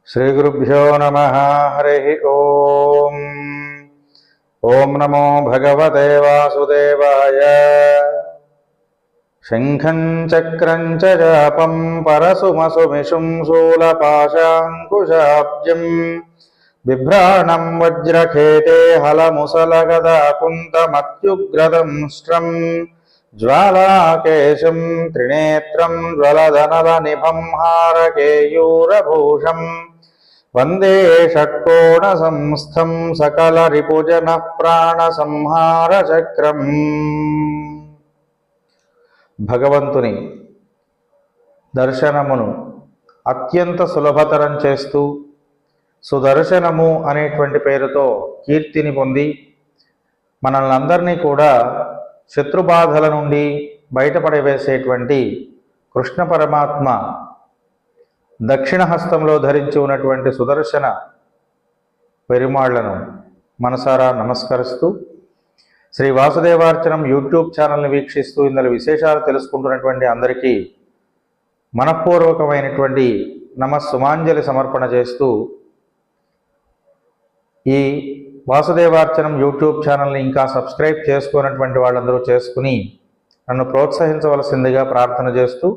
श्रीगुरुभ्यो नमः। हरिः ओम्। ओं नमो भगवते वासुदेवाय। शङ्खं चक्रं च जापं परशुमसुमिषुं शूलपाशाङ्कुशाब्जं बिभ्राणं वज्रखेटे हलमुसलगदा कुन्तमत्युग्रदंष्ट्रं ज्वालाकेशं त्रिनेत्रं ज्वलधनलनिभं हारकेयूरभूषं वंदे षट्कोणसंस्थं सकलरिपुजनः प्राणसंहारचक्रम्। భగవంతుని దర్శనమును అత్యంత సులభతరం చేస్తూ సుదర్శనము అనేటువంటి పేరుతో కీర్తిని పొంది మనల్ని అందరినీ కూడా శత్రుబాధల నుండి బయటపడవేసేటువంటి కృష్ణ పరమాత్మ దక్షిణ హస్తంలో ధరించి ఉన్నటువంటి సుదర్శన పెరుమాళ్లను మనసారా నమస్కరిస్తూ శ్రీ వాసుదేవార్చనం యూట్యూబ్ ఛానల్ని వీక్షిస్తూ ఇందులో విశేషాలు తెలుసుకుంటున్నటువంటి అందరికీ మనఃపూర్వకమైనటువంటి నమస్సుమాంజలి సమర్పణ చేస్తూ ఈ వాసుదేవార్చనం యూట్యూబ్ ఛానల్ని ఇంకా సబ్స్క్రైబ్ చేసుకున్నటువంటి వాళ్ళందరూ చేసుకుని నన్ను ప్రోత్సహించవలసిందిగా ప్రార్థన చేస్తూ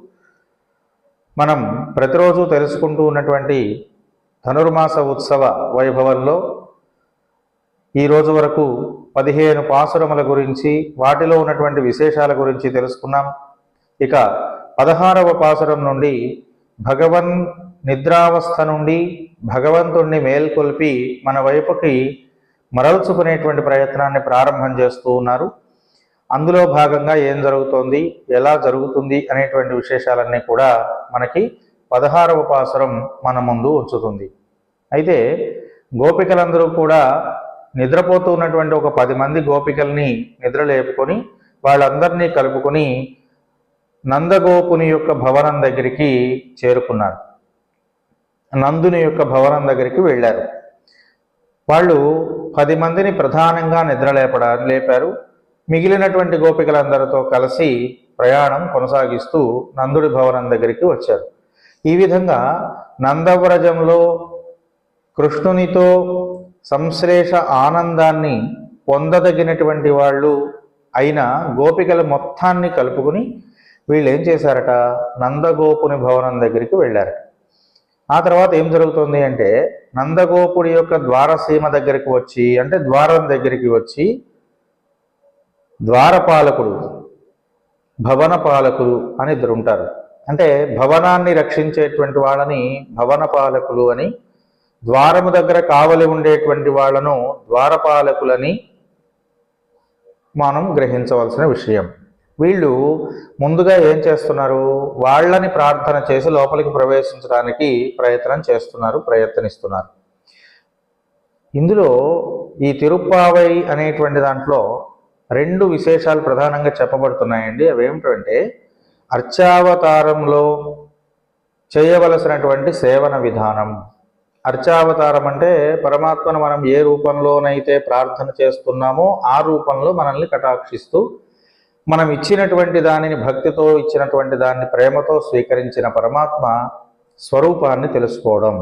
మనం ప్రతిరోజు తెలుసుకుంటూ ఉన్నటువంటి ధనుర్మాస ఉత్సవ వైభవంలో ఈరోజు వరకు 15 పాసురముల గురించి వాటిలో ఉన్నటువంటి విశేషాల గురించి తెలుసుకున్నాం. ఇక 16వ పాసురం నుండి భగవన్ నిద్రావస్థ నుండి భగవంతుణ్ణి మేల్కొల్పి మన వైపుకి మరల్చుకునేటువంటి ప్రయత్నాన్ని ప్రారంభం చేస్తూ ఉన్నారు. అందులో భాగంగా ఏం జరుగుతోంది, ఎలా జరుగుతుంది అనేటువంటి విశేషాలన్నీ కూడా మనకి 16వ పాసురం మన ముందు ఉంచుతుంది. అయితే గోపికలందరూ కూడా నిద్రపోతూ ఉన్నటువంటి ఒక 10 మంది గోపికల్ని నిద్ర లేపుకొని వాళ్ళందరినీ కలుపుకొని నందగోపుని యొక్క భవనం దగ్గరికి చేరుకున్నారు. నందుని యొక్క భవనం దగ్గరికి వెళ్ళారు. వాళ్ళు 10 మందిని ప్రధానంగా నిద్ర లేపారు. మిగిలినటువంటి గోపికలందరితో కలిసి ప్రయాణం కొనసాగిస్తూ నందుడి భవనం దగ్గరికి వచ్చారు. ఈ విధంగా నందవ్రజంలో కృష్ణునితో సంశ్లేష ఆనందాన్ని పొందదగినటువంటి వాళ్ళు అయిన గోపికల మొత్తాన్ని కలుపుకుని వీళ్ళు ఏం చేశారట, నందగోపుని భవనం దగ్గరికి వెళ్ళారట. ఆ తర్వాత ఏం జరుగుతుంది అంటే నందగోపుడి యొక్క ద్వారసీమ దగ్గరికి వచ్చి, అంటే ద్వారం దగ్గరికి వచ్చి ద్వారపాలకుడు భవన పాలకులు అని ఇద్దరు ఉంటారు. అంటే భవనాన్ని రక్షించేటువంటి వాళ్ళని భవన పాలకులు అని, ద్వారము దగ్గర కావలి ఉండేటువంటి వాళ్ళను ద్వారపాలకులని మనం గ్రహించవలసిన విషయం. వీళ్ళు ముందుగా ఏం చేస్తున్నారు, వాళ్ళని ప్రార్థన చేసి లోపలికి ప్రవేశించడానికి ప్రయత్నిస్తున్నారు. ఇందులో ఈ తిరుప్పావై అనేటువంటి దాంట్లో 2 విశేషాలు ప్రధానంగా చెప్పబడుతున్నాయండి. అవేమిటంటే అర్చావతారంలో చేయవలసినటువంటి సేవన విధానం. అర్చావతారం అంటే పరమాత్మను మనం ఏ రూపంలోనైతే ప్రార్థన చేస్తున్నామో ఆ రూపంలో మనల్ని కటాక్షిస్తూ మనం ఇచ్చినటువంటి దానిని భక్తితో ఇచ్చినటువంటి దాన్ని ప్రేమతో స్వీకరించిన పరమాత్మ స్వరూపాన్ని తెలుసుకోవడం.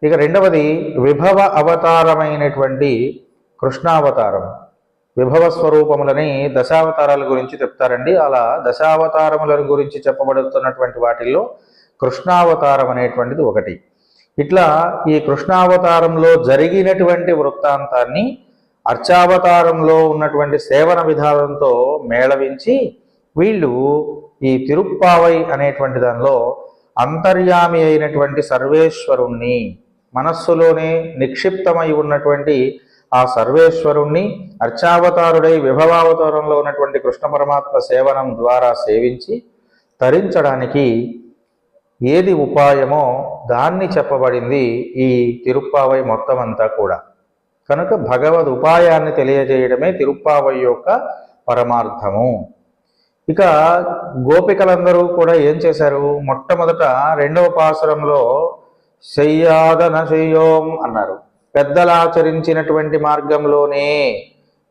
ఇక రెండవది విభవ అవతారమైనటువంటి కృష్ణావతారం. విభవ స్వరూపములని దశావతారాల గురించి చెప్తారండి. అలా దశావతారముల గురించి చెప్పబడుతున్నటువంటి వాటిల్లో కృష్ణావతారం అనేటువంటిది ఒకటి. ఇట్లా ఈ కృష్ణావతారంలో జరిగినటువంటి వృత్తాంతాన్ని అర్చావతారంలో ఉన్నటువంటి సేవన విధానంతో మేళవించి వీళ్ళు ఈ తిరుప్పావై అనేటువంటి దానిలో అంతర్యామి అయినటువంటి సర్వేశ్వరుణ్ణి, మనస్సులోనే నిక్షిప్తమై ఉన్నటువంటి ఆ సర్వేశ్వరుణ్ణి అర్చావతారుడై విభవావతారంలో ఉన్నటువంటి కృష్ణ పరమాత్మ సేవనం ద్వారా సేవించి తరించడానికి ఏది ఉపాయమో దాన్ని చెప్పబడింది ఈ తిరుప్పావై మొత్తం అంతా కూడా. కనుక భగవద్ ఉపాయాన్ని తెలియజేయడమే తిరుప్పావై యొక్క పరమార్థము. ఇక గోపికలందరూ కూడా ఏం చేశారు, మొట్టమొదట 2వ పాసురంలో శయ్యాదన శయ్యోం అన్నారు. పెద్దలు ఆచరించినటువంటి మార్గంలోనే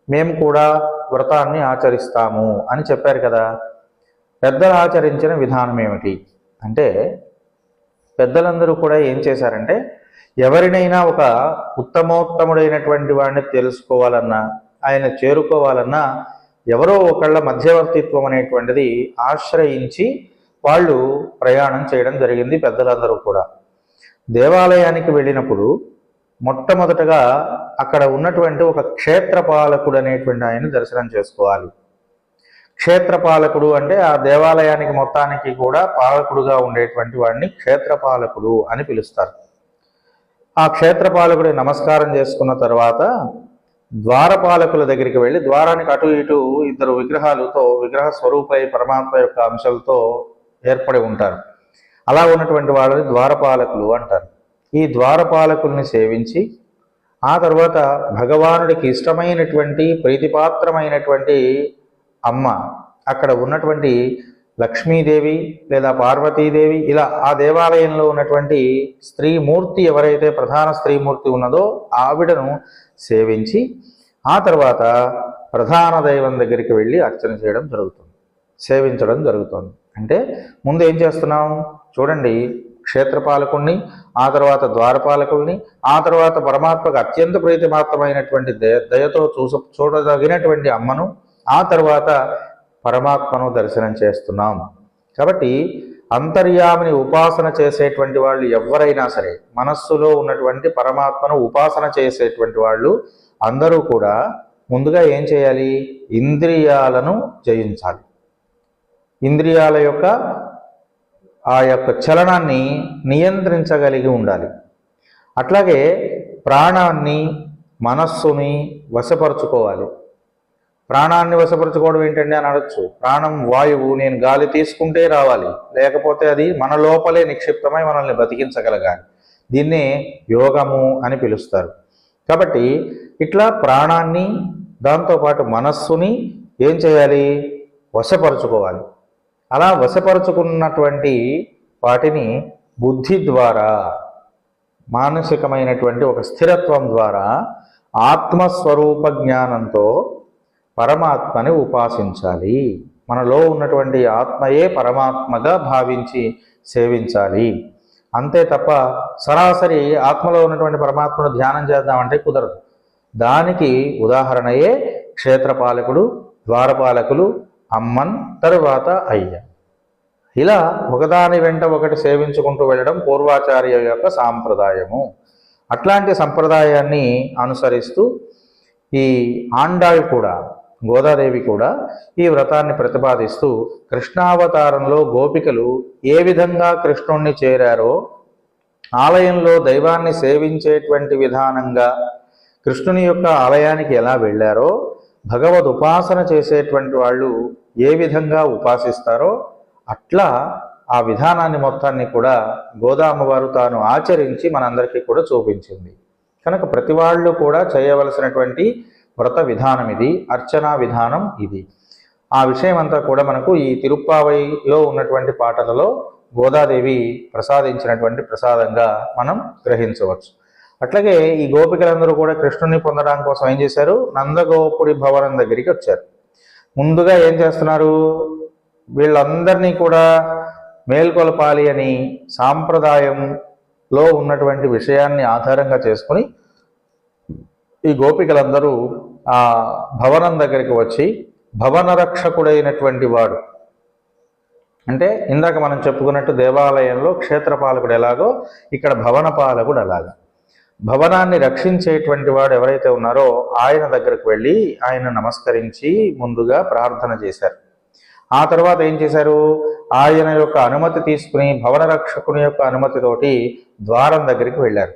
మేము కూడా వ్రతాన్ని ఆచరిస్తాము అని చెప్పారు కదా. పెద్దలు ఆచరించిన విధానం ఏమిటి అంటే పెద్దలందరూ కూడా ఏం చేశారంటే, ఎవరినైనా ఒక ఉత్తమోత్తముడైనటువంటి వాడిని తెలుసుకోవాలన్నా, ఆయన చేరుకోవాలన్నా ఎవరో ఒకళ్ళ మధ్యవర్తిత్వం అనేటువంటిది ఆశ్రయించి వాళ్ళు ప్రయాణం చేయడం జరిగింది పెద్దలందరూ కూడా. దేవాలయానికి వెళ్ళినప్పుడు మొట్టమొదటగా అక్కడ ఉన్నటువంటి ఒక క్షేత్రపాలకుడు అనేటువంటి ఆయన దర్శనం చేసుకోవాలి. క్షేత్రపాలకుడు అంటే ఆ దేవాలయానికి మొత్తానికి కూడా పాలకుడుగా ఉండేటువంటి వాడిని క్షేత్రపాలకుడు అని పిలుస్తారు. ఆ క్షేత్రపాలకుడి నమస్కారం చేసుకున్న తర్వాత ద్వారపాలకుల దగ్గరికి వెళ్ళి, ద్వారానికి అటు ఇటు ఇద్దరు విగ్రహాలతో, విగ్రహ స్వరూపై పరమాత్మ యొక్క అంశాలతో ఏర్పడి ఉంటారు. అలా ఉన్నటువంటి వాళ్ళని ద్వారపాలకులు అంటారు. ఈ ద్వారపాలకుల్ని సేవించి ఆ తర్వాత భగవానుడికి ఇష్టమైనటువంటి ప్రీతిపాత్రమైనటువంటి అమ్మ, అక్కడ ఉన్నటువంటి లక్ష్మీదేవి లేదా పార్వతీదేవి, ఇలా ఆ దేవాలయంలో ఉన్నటువంటి స్త్రీమూర్తి ఎవరైతే ప్రధాన స్త్రీమూర్తి ఉన్నదో ఆవిడను సేవించి ఆ తర్వాత ప్రధాన దైవం దగ్గరికి వెళ్ళి అర్చన చేయడం జరుగుతుంది, సేవించడం జరుగుతుంది. అంటే ముందు ఏం చేస్తున్నాం చూడండి, క్షేత్రపాలకుణ్ణి, ఆ తర్వాత ద్వారపాలకుల్ని, ఆ తర్వాత పరమాత్మకు అత్యంత ప్రీతిపాత్రమైనటువంటి దయతో చూడదగినటువంటి అమ్మను, ఆ తర్వాత పరమాత్మను దర్శనం చేస్తున్నాం. కాబట్టి అంతర్యామిని ఉపాసన చేసేటువంటి వాళ్ళు ఎవరైనా సరే, మనస్సులో ఉన్నటువంటి పరమాత్మను ఉపాసన చేసేటువంటి వాళ్ళు అందరూ కూడా ముందుగా ఏం చేయాలి, ఇంద్రియాలను జయించాలి. ఇంద్రియాల యొక్క ఆ యొక్క చలనాన్ని నియంత్రించగలిగి ఉండాలి. అట్లాగే ప్రాణాన్ని, మనస్సుని వశపరుచుకోవాలి. ప్రాణాన్ని వశపరుచుకోవడం ఏంటండి అని అడగచ్చు. ప్రాణం వాయువు, నేను గాలి తీసుకుంటే రావాలి, లేకపోతే అది మన లోపలే నిక్షిప్తమై మనల్ని బతికించగలగాలి. దీన్నే యోగము అని పిలుస్తారు. కాబట్టి ఇట్లా ప్రాణాన్ని, దాంతోపాటు మనస్సుని ఏం చేయాలి, వశపరుచుకోవాలి. అలా వశపరుచుకున్నటువంటి వాటిని బుద్ధి ద్వారా, మానసికమైనటువంటి ఒక స్థిరత్వం ద్వారా ఆత్మస్వరూప జ్ఞానంతో పరమాత్మని ఉపాసించాలి. మనలో ఉన్నటువంటి ఆత్మయే పరమాత్మగా భావించి సేవించాలి. అంతే తప్ప సరాసరి ఆత్మలో ఉన్నటువంటి పరమాత్మను ధ్యానం చేద్దామంటే కుదరదు. దానికి ఉదాహరణయే క్షేత్రపాలకుడు, ద్వారపాలకులు, అమ్మన్, తరువాత అయ్య. ఇలా ఒకదాని వెంట ఒకటి సేవించుకుంటూ వెళ్ళడం పూర్వాచార్య యొక్క సాంప్రదాయము. అట్లాంటి సంప్రదాయాన్ని అనుసరిస్తూ ఈ ఆండాళ్ కూడా, గోదాదేవి కూడా ఈ వ్రతాన్ని ప్రతిపాదిస్తూ కృష్ణావతారంలో గోపికలు ఏ విధంగా కృష్ణుణ్ణి చేరారో, ఆలయంలో దైవాన్ని సేవించేటువంటి విధానంగా కృష్ణుని యొక్క ఆలయానికి ఎలా వెళ్ళారో, భగవద్ ఉపాసన చేసేటువంటి వాళ్ళు ఏ విధంగా ఉపాసిస్తారో అట్లా ఆ విధానాన్ని మొత్తాన్ని కూడా గోదామ్మవారు తాను ఆచరించి మనందరికీ కూడా చూపించింది. కనుక ప్రతి వాళ్ళు కూడా చేయవలసినటువంటి వ్రత విధానం ఇది, అర్చనా విధానం ఇది. ఆ విషయం అంతా కూడా మనకు ఈ తిరుప్పావైలో ఉన్నటువంటి పాటలలో గోదాదేవి ప్రసాదించినటువంటి ప్రసాదంగా మనం గ్రహించవచ్చు. అట్లాగే ఈ గోపికలందరూ కూడా కృష్ణుని పొందడం కోసం ఏం చేశారు, నందగోపుడి భవనం దగ్గరికి వచ్చారు. ముందుగా ఏం చేస్తున్నారు, వీళ్ళందరినీ కూడా మేల్కొలపాలి అని సాంప్రదాయంలో ఉన్నటువంటి విషయాన్ని ఆధారంగా చేసుకుని ఈ గోపికలందరూ ఆ భవనం దగ్గరికి వచ్చి, భవన రక్షకుడైనటువంటి వాడు అంటే ఇందాక మనం చెప్పుకున్నట్టు దేవాలయంలో క్షేత్రపాలకుడు ఎలాగో ఇక్కడ భవన పాలకుడు అలాగా, భవనాన్ని రక్షించేటువంటి వాడు ఎవరైతే ఉన్నారో ఆయన దగ్గరకు వెళ్ళి ఆయన నమస్కరించి ముందుగా ప్రార్థన చేశారు. ఆ తర్వాత ఏం చేశారు, ఆయన యొక్క అనుమతి తీసుకుని భవన రక్షకుని యొక్క అనుమతితోటి ద్వారం దగ్గరికి వెళ్ళారు.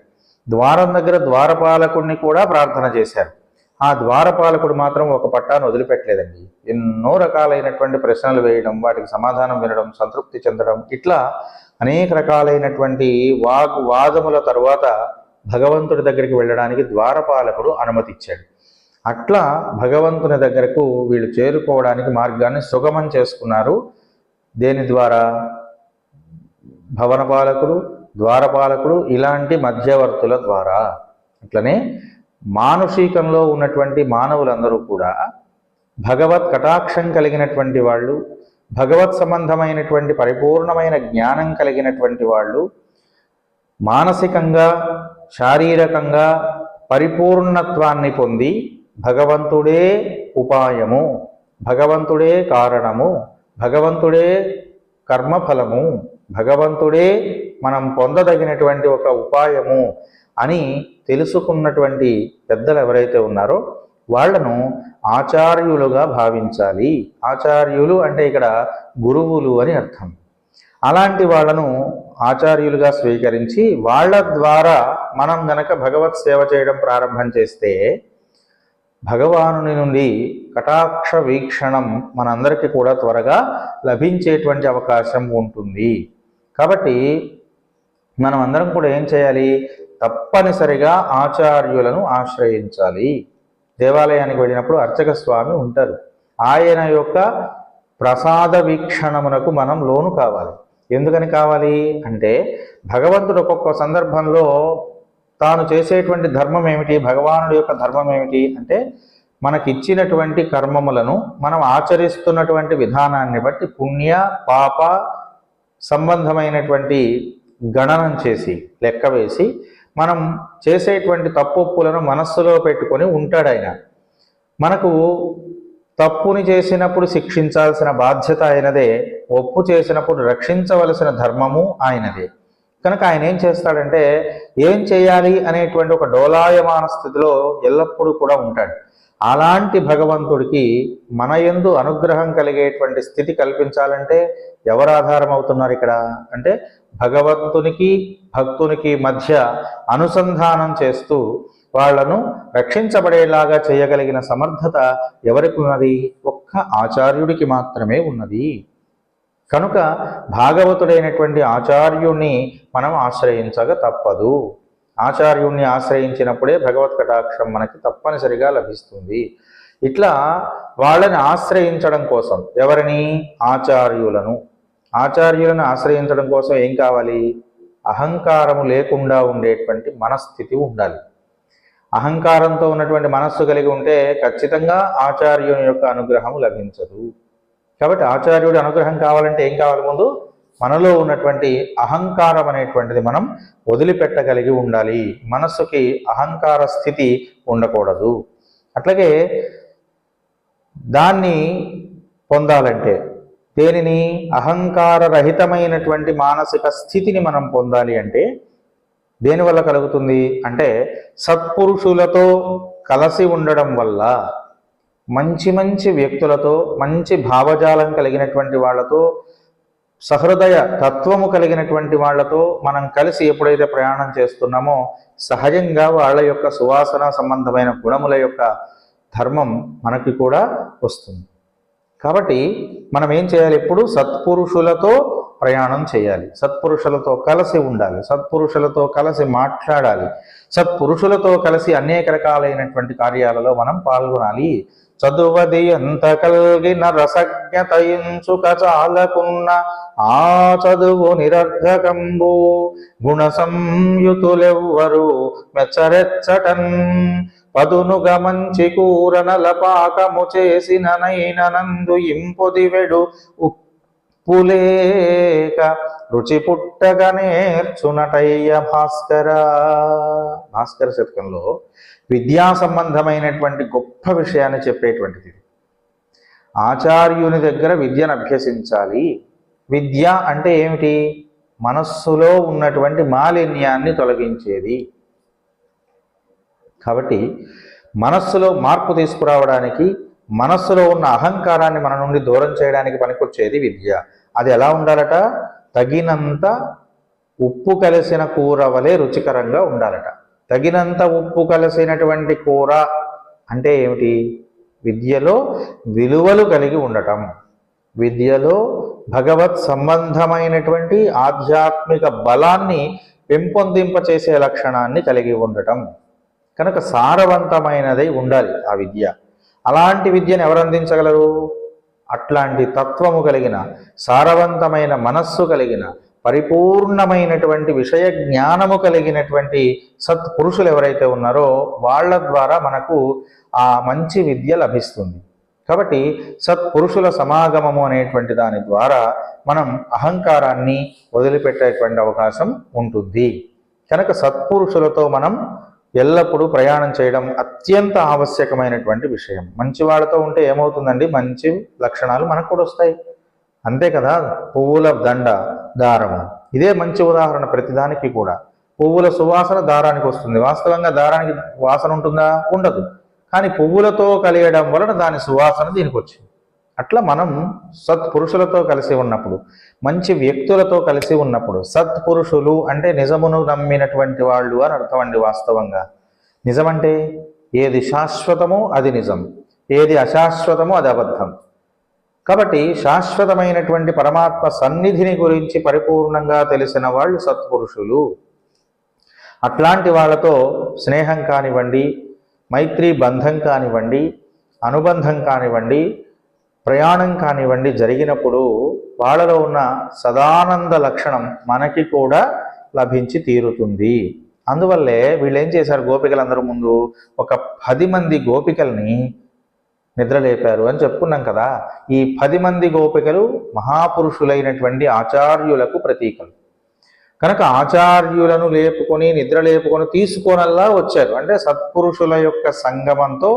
ద్వారం దగ్గర ద్వారపాలకుడిని కూడా ప్రార్థన చేశారు. ఆ ద్వారపాలకుడు మాత్రం ఒక పట్టాను వదిలిపెట్టలేదండి. ఎన్నో రకాలైనటువంటి ప్రశ్నలు వేయడం, వాటికి సమాధానం వినడం, సంతృప్తి చెందడం, ఇట్లా అనేక రకాలైనటువంటి వాదముల తరువాత భగవంతుడి దగ్గరికి వెళ్ళడానికి ద్వారపాలకుడు అనుమతి ఇచ్చాడు. అట్లా భగవంతుని దగ్గరకు వీళ్ళు చేరుకోవడానికి మార్గాన్ని సుగమం చేసుకున్నారు. దేని ద్వారా, భవనపాలకుడు, ద్వారపాలకుడు ఇలాంటి మధ్యవర్తుల ద్వారా. అట్లనే మానుషికంలో ఉన్నటువంటి మానవులందరూ కూడా భగవత్ కటాక్షం కలిగినటువంటి వాళ్ళు, భగవత్ సంబంధమైనటువంటి పరిపూర్ణమైన జ్ఞానం కలిగినటువంటి వాళ్ళు, మానసికంగా శారీరకంగా పరిపూర్ణత్వాన్ని పొంది భగవంతుడే ఉపాయము, భగవంతుడే కారణము, భగవంతుడే కర్మఫలము, భగవంతుడే మనం పొందదగినటువంటి ఒక ఉపాయము అని తెలుసుకున్నటువంటి పెద్దలు ఎవరైతే ఉన్నారో వాళ్లను ఆచార్యులుగా భావించాలి. ఆచార్యులు అంటే ఇక్కడ గురువులు అని అర్థం. అలాంటి వాళ్లను ఆచార్యులుగా స్వీకరించి వాళ్ళ ద్వారా మనం గనక భగవత్ సేవ చేయడం ప్రారంభం చేస్తే భగవానుని నుండి కటాక్ష వీక్షణం మనందరికీ కూడా త్వరగా లభించేటువంటి అవకాశం ఉంటుంది. కాబట్టి మనం అందరం కూడా ఏం చేయాలి? తప్పనిసరిగా ఆచార్యులను ఆశ్రయించాలి. దేవాలయానికి వెళ్ళినప్పుడు అర్చక స్వామి ఉంటారు. ఆయన యొక్క ప్రసాద వీక్షణమునకు మనం లోను కావాలి. ఎందుకని కావాలి అంటే భగవంతుడు ఒక్కొక్క సందర్భంలో తాను చేసేటువంటి ధర్మం ఏమిటి, భగవానుడి యొక్క ధర్మం ఏమిటి అంటే మనకిచ్చినటువంటి కర్మములను మనం ఆచరిస్తున్నటువంటి విధానాన్ని బట్టి పుణ్య పాప సంబంధమైనటువంటి గణనం చేసి లెక్క వేసి మనం చేసేటువంటి తప్పులను మనస్సులో పెట్టుకొని ఉంటాడు ఆయన. మనకు తప్పుని చేసినప్పుడు శిక్షించాల్సిన బాధ్యత ఆయనదే, ఒప్పు చేసినప్పుడు రక్షించవలసిన ధర్మము ఆయనదే. కనుక ఆయన ఏం చేస్తాడంటే ఏం చేయాలి అనేటువంటి ఒక డోలాయమాన స్థితిలో ఎల్లప్పుడూ కూడా ఉంటాడు. అలాంటి భగవంతుడికి మన యందు అనుగ్రహం కలిగేటువంటి స్థితి కల్పించాలంటే ఎవరు ఆధారం అవుతున్నారు ఇక్కడ అంటే భగవంతునికి భక్తునికి మధ్య అనుసంధానం చేస్తూ వాళ్లను రక్షించబడేలాగా చేయగలిగిన సమర్థత ఎవరికి ఉన్నది? ఒక్క ఆచార్యుడికి మాత్రమే ఉన్నది. కనుక భాగవతుడైనటువంటి ఆచార్యుణ్ణి మనం ఆశ్రయించక తప్పదు. ఆచార్యుణ్ణి ఆశ్రయించినప్పుడే భగవత్ కటాక్షం మనకి తప్పనిసరిగా లభిస్తుంది. ఇట్లా వాళ్ళని ఆశ్రయించడం కోసం ఎవరిని? ఆచార్యులను. ఆచార్యులను ఆశ్రయించడం కోసం ఏం కావాలి? అహంకారము లేకుండా ఉండేటువంటి మనస్థితి ఉండాలి. అహంకారంతో ఉన్నటువంటి మనస్సు కలిగి ఉంటే ఖచ్చితంగా ఆచార్యుని యొక్క అనుగ్రహం లభించదు. కాబట్టి ఆచార్యుడి అనుగ్రహం కావాలంటే ఏం కావాలి? ముందు మనలో ఉన్నటువంటి అహంకారం అనేటువంటిది మనం వదిలిపెట్టగలిగి ఉండాలి. మనస్సుకి అహంకార స్థితి ఉండకూడదు. అట్లాగే దాన్ని పొందాలంటే దేనిని? అహంకార రహితమైనటువంటి మానసిక స్థితిని మనం పొందాలి అంటే దేనివల్ల కలుగుతుంది అంటే సత్పురుషులతో కలిసి ఉండడం వల్ల, మంచి మంచి వ్యక్తులతో, మంచి భావజాలం కలిగినటువంటి వాళ్ళతో, సహృదయ తత్వము కలిగినటువంటి వాళ్లతో మనం కలిసి ఎప్పుడైతే ప్రయాణం చేస్తున్నామో సహజంగా వాళ్ళ యొక్క సువాసన సంబంధమైన గుణముల యొక్క ధర్మం మనకి కూడా వస్తుంది. కాబట్టి మనం ఏం చేయాలి? ఎప్పుడు సత్పురుషులతో ప్రయాణం చేయాలి, సత్పురుషులతో కలిసి ఉండాలి, సత్పురుషులతో కలిసి మాట్లాడాలి, సత్పురుషులతో కలిసి అనేక రకాలైనటువంటి కార్యాలలో మనం పాల్గొనాలి. చదువది ఎంత కలిగిన రసజ్ఞతయించుక చాలకున్న ఆ చదువు నిరర్ధకంబు గుణ సంయుతులెవ్వరు మెచ్చరెచ్చటన్ పదునుగ మంచి కూరనల పాకము చేసిన నైనందు ఇంపొదివెడు ఉప్పులేక రుచి పుట్టగా నేర్చునటయ్య భాస్కర. భాస్కర శతకంలో విద్యా సంబంధమైనటువంటి గొప్ప విషయాన్ని చెప్పేటువంటిది. ఆచార్యుని దగ్గర విద్యను అభ్యసించాలి. విద్య అంటే ఏమిటి? మనస్సులో ఉన్నటువంటి మాలిన్యాన్ని తొలగించేది. కాబట్టి మనస్సులో మార్పు తీసుకురావడానికి, మనస్సులో ఉన్న అహంకారాన్ని మన నుండి దూరం చేయడానికి పనికొచ్చేది విద్య. అది ఎలా ఉండాలట? తగినంత ఉప్పు కలిసిన కూర వలె రుచికరంగా ఉండాలట. తగినంత ఉప్పు కలిసినటువంటి కూర అంటే ఏమిటి? విద్యలో విలువలు కలిగి ఉండటం, విద్యలో భగవత్ సంబంధమైనటువంటి ఆధ్యాత్మిక బలాన్ని పెంపొందింపచేసే లక్షణాన్ని కలిగి ఉండటం. కనుక సారవంతమైనదై ఉండాలి ఆ విద్య. అలాంటి విద్యను ఎవరు అందించగలరు? అట్లాంటి తత్వము కలిగిన, సారవంతమైన మనస్సు కలిగిన, పరిపూర్ణమైనటువంటి విషయ జ్ఞానము కలిగినటువంటి సత్పురుషులు ఎవరైతే ఉన్నారో వాళ్ళ ద్వారా మనకు ఆ మంచి విద్య లభిస్తుంది. కాబట్టి సత్పురుషుల సమాగమము అనేటువంటి దాని ద్వారా మనం అహంకారాన్ని వదిలిపెట్టేటువంటి అవకాశం ఉంటుంది. కనుక సత్పురుషులతో మనం ఎల్లప్పుడూ ప్రయాణం చేయడం అత్యంత ఆవశ్యకమైనటువంటి విషయం. మంచి వాళ్ళతో ఉంటే ఏమవుతుందండి, మంచి లక్షణాలు మనకు కూడా వస్తాయి. అంతే కదా. పువ్వుల దండ, దారము, ఇదే మంచి ఉదాహరణ. ప్రతిదానికి కూడా పువ్వుల సువాసన దారానికి వస్తుంది. వాస్తవంగా దారానికి వాసన ఉంటుందా? ఉండదు. కానీ పువ్వులతో కలియడం వలన దాని సువాసన దీనికి వచ్చింది. అట్లా మనం సత్పురుషులతో కలిసి ఉన్నప్పుడు, మంచి వ్యక్తులతో కలిసి ఉన్నప్పుడు, సత్పురుషులు అంటే నిజమును నమ్మినటువంటి వాళ్ళు అని అర్థం అండి. వాస్తవంగా నిజమంటే ఏది శాశ్వతమో అది నిజం, ఏది అశాశ్వతమో అది అబద్ధం. కాబట్టి శాశ్వతమైనటువంటి పరమాత్మ సన్నిధిని గురించి పరిపూర్ణంగా తెలిసిన వాళ్ళు సత్పురుషులు. అట్లాంటి వాళ్ళతో స్నేహం కానివ్వండి, మైత్రీ బంధం కానివ్వండి, అనుబంధం కానివ్వండి, ప్రయాణం కానివ్వండి జరిగినప్పుడు వాళ్ళలో ఉన్న సదానంద లక్షణం మనకి కూడా లభించి తీరుతుంది. అందువల్లే వీళ్ళు ఏం చేశారు, గోపికలందరూ ముందు ఒక 10 మంది గోపికల్ని నిద్రలేపారు అని చెప్పుకున్నాం కదా. ఈ 10 మంది గోపికలు మహాపురుషులైనటువంటి ఆచార్యులకు ప్రతీకలు. కనుక ఆచార్యులను లేపుకొని నిద్ర లేపుకొని తీసుకోనల్లా వచ్చారు. అంటే సత్పురుషుల యొక్క సంగమంతో,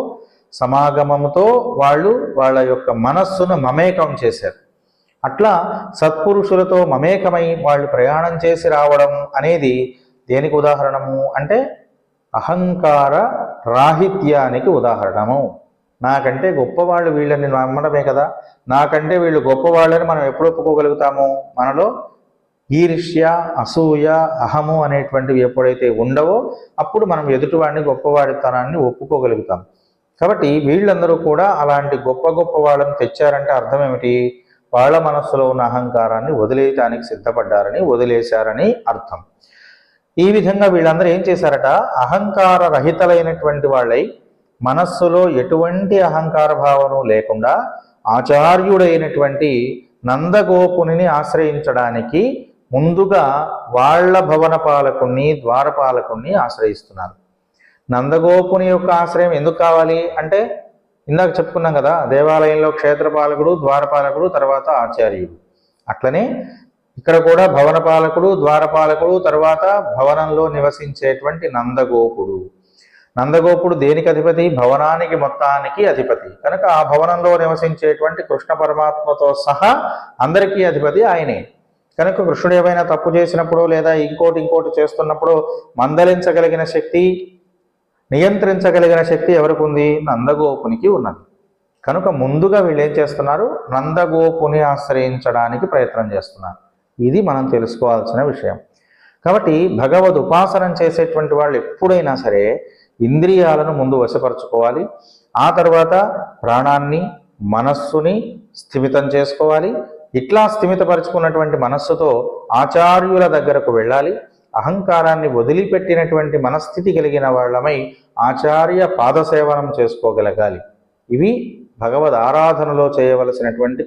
సమాగమంతో వాళ్ళు వాళ్ళ యొక్క మనస్సును మమేకం చేశారు. అట్లా సత్పురుషులతో మమేకమై వాళ్ళు ప్రయాణం చేసి రావడం అనేది దేనికి ఉదాహరణము అంటే అహంకార రాహిత్యానికి ఉదాహరణము. నాకంటే గొప్పవాళ్ళు వీళ్ళని నమ్మడమే కదా. నాకంటే వీళ్ళు గొప్పవాళ్ళని మనం ఎప్పుడు ఒప్పుకోగలుగుతాము? మనలో ఈర్ష్య, అసూయ, అహము అనేటువంటివి ఎప్పుడైతే ఉండవో అప్పుడు మనం ఎదుటివాడిని గొప్పవాడితనాన్ని ఒప్పుకోగలుగుతాం. కాబట్టి వీళ్ళందరూ కూడా అలాంటి గొప్ప గొప్ప వాళ్ళని తెచ్చారంటే అర్థం ఏమిటి? వాళ్ళ మనస్సులో ఉన్న అహంకారాన్ని వదిలేయటానికి సిద్ధపడ్డారని, వదిలేశారని అర్థం. ఈ విధంగా వీళ్ళందరూ ఏం చేశారట, అహంకార రహితలైనటువంటి వాళ్ళై మనస్సులో ఎటువంటి అహంకార భావన లేకుండా ఆచార్యుడైనటువంటి నందగోపుని ఆశ్రయించడానికి ముందుగా వాళ్ళ భవన పాలకుణ్ణి, ద్వారపాలకుణ్ణి ఆశ్రయిస్తున్నారు. నందగోపుని యొక్క ఆశ్రయం ఎందుకు కావాలి అంటే ఇందాక చెప్పుకున్నాం కదా, దేవాలయంలో క్షేత్రపాలకుడు, ద్వారపాలకుడు, తర్వాత ఆచార్యుడు. అట్లనే ఇక్కడ కూడా భవన పాలకుడు, ద్వారపాలకుడు, తర్వాత భవనంలో నివసించేటువంటి నందగోపుడు. నందగోపుడు దేనికి అధిపతి? భవనానికి మొత్తానికి అధిపతి. కనుక ఆ భవనంలో నివసించేటువంటి కృష్ణ పరమాత్మతో సహా అందరికీ అధిపతి ఆయనే. కనుక కృష్ణుడు ఏమైనా తప్పు చేసినప్పుడు లేదా ఇంకోటి చేస్తున్నప్పుడు మందలించగలిగిన శక్తి, నియంత్రించగలిగిన శక్తి ఎవరికి ఉంది? నందగోపునికి ఉన్నది. కనుక ముందుగా వీళ్ళు ఏం చేస్తున్నారు? నందగోపుని ఆశ్రయించడానికి ప్రయత్నం చేస్తున్నారు. ఇది మనం తెలుసుకోవాల్సిన విషయం. కాబట్టి భగవద్ ఉపాసనం చేసేటువంటి వాళ్ళు ఎప్పుడైనా సరే ఇంద్రియాలను ముందు వశపరచుకోవాలి. ఆ తర్వాత ప్రాణాన్ని, మనస్సుని స్థిమితం చేసుకోవాలి. ఇట్లా స్థిమితపరుచుకున్నటువంటి మనస్సుతో ఆచార్యుల దగ్గరకు వెళ్ళాలి. అహంకారాన్ని వదిలిపెట్టినటువంటి మనస్థితి కలిగిన వాళ్ళమై ఆచార్య పాదసేవనం చేసుకోగలగాలి. ఇవి భగవద్ ఆరాధనలో చేయవలసినటువంటి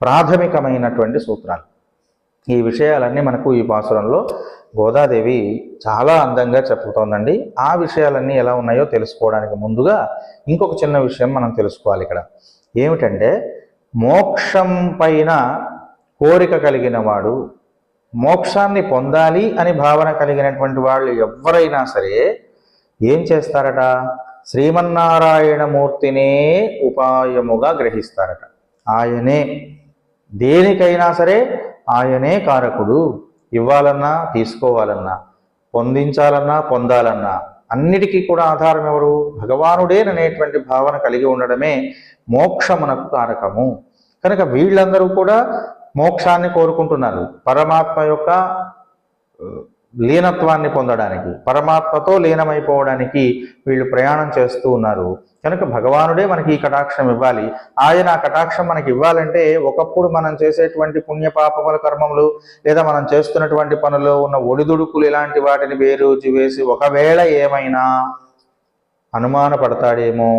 ప్రాథమికమైనటువంటి సూత్రాలు. ఈ విషయాలన్నీ మనకు ఈ పాసురంలో గోదాదేవి చాలా అందంగా చెప్పుతోందండి. ఆ విషయాలన్నీ ఎలా ఉన్నాయో తెలుసుకోవడానికి ముందుగా ఇంకొక చిన్న విషయం మనం తెలుసుకోవాలి. ఇక్కడ ఏమిటంటే, మోక్షం పైన కోరిక కలిగిన వాడు, మోక్షాన్ని పొందాలి అని భావన కలిగినటువంటి వాళ్ళు ఎవరైనా సరే ఏం చేస్తారట? శ్రీమన్నారాయణమూర్తినే ఉపాయముగా గ్రహిస్తారట. ఆయనే దేనికైనా సరే ఆయనే కారకుడు. ఇవ్వాలన్నా, తీసుకోవాలన్నా, పొందించాలన్నా, పొందాలన్నా అన్నిటికీ కూడా ఆధారం ఎవరు? భగవానుడేననేటువంటి భావన కలిగి ఉండడమే మోక్షమునకు కారకము. కనుక వీళ్ళందరూ కూడా మోక్షాన్ని కోరుకుంటున్నారు. పరమాత్మ యొక్క లీనత్వాన్ని పొందడానికి, పరమాత్మతో లీనమైపోవడానికి వీళ్ళు ప్రయాణం చేస్తూ ఉన్నారు. కనుక భగవానుడే మనకి ఈ కటాక్షం ఇవ్వాలి. ఆయన ఆ కటాక్షం మనకి ఇవ్వాలంటే ఒకప్పుడు మనం చేసేటువంటి పుణ్యపాపముల కర్మములు లేదా మనం చేస్తున్నటువంటి పనుల్లో ఉన్న ఒడిదుడుకులు ఇలాంటి వాటిని బేరోజు వేసి ఒకవేళ ఏమైనా అనుమానపడతాడేమో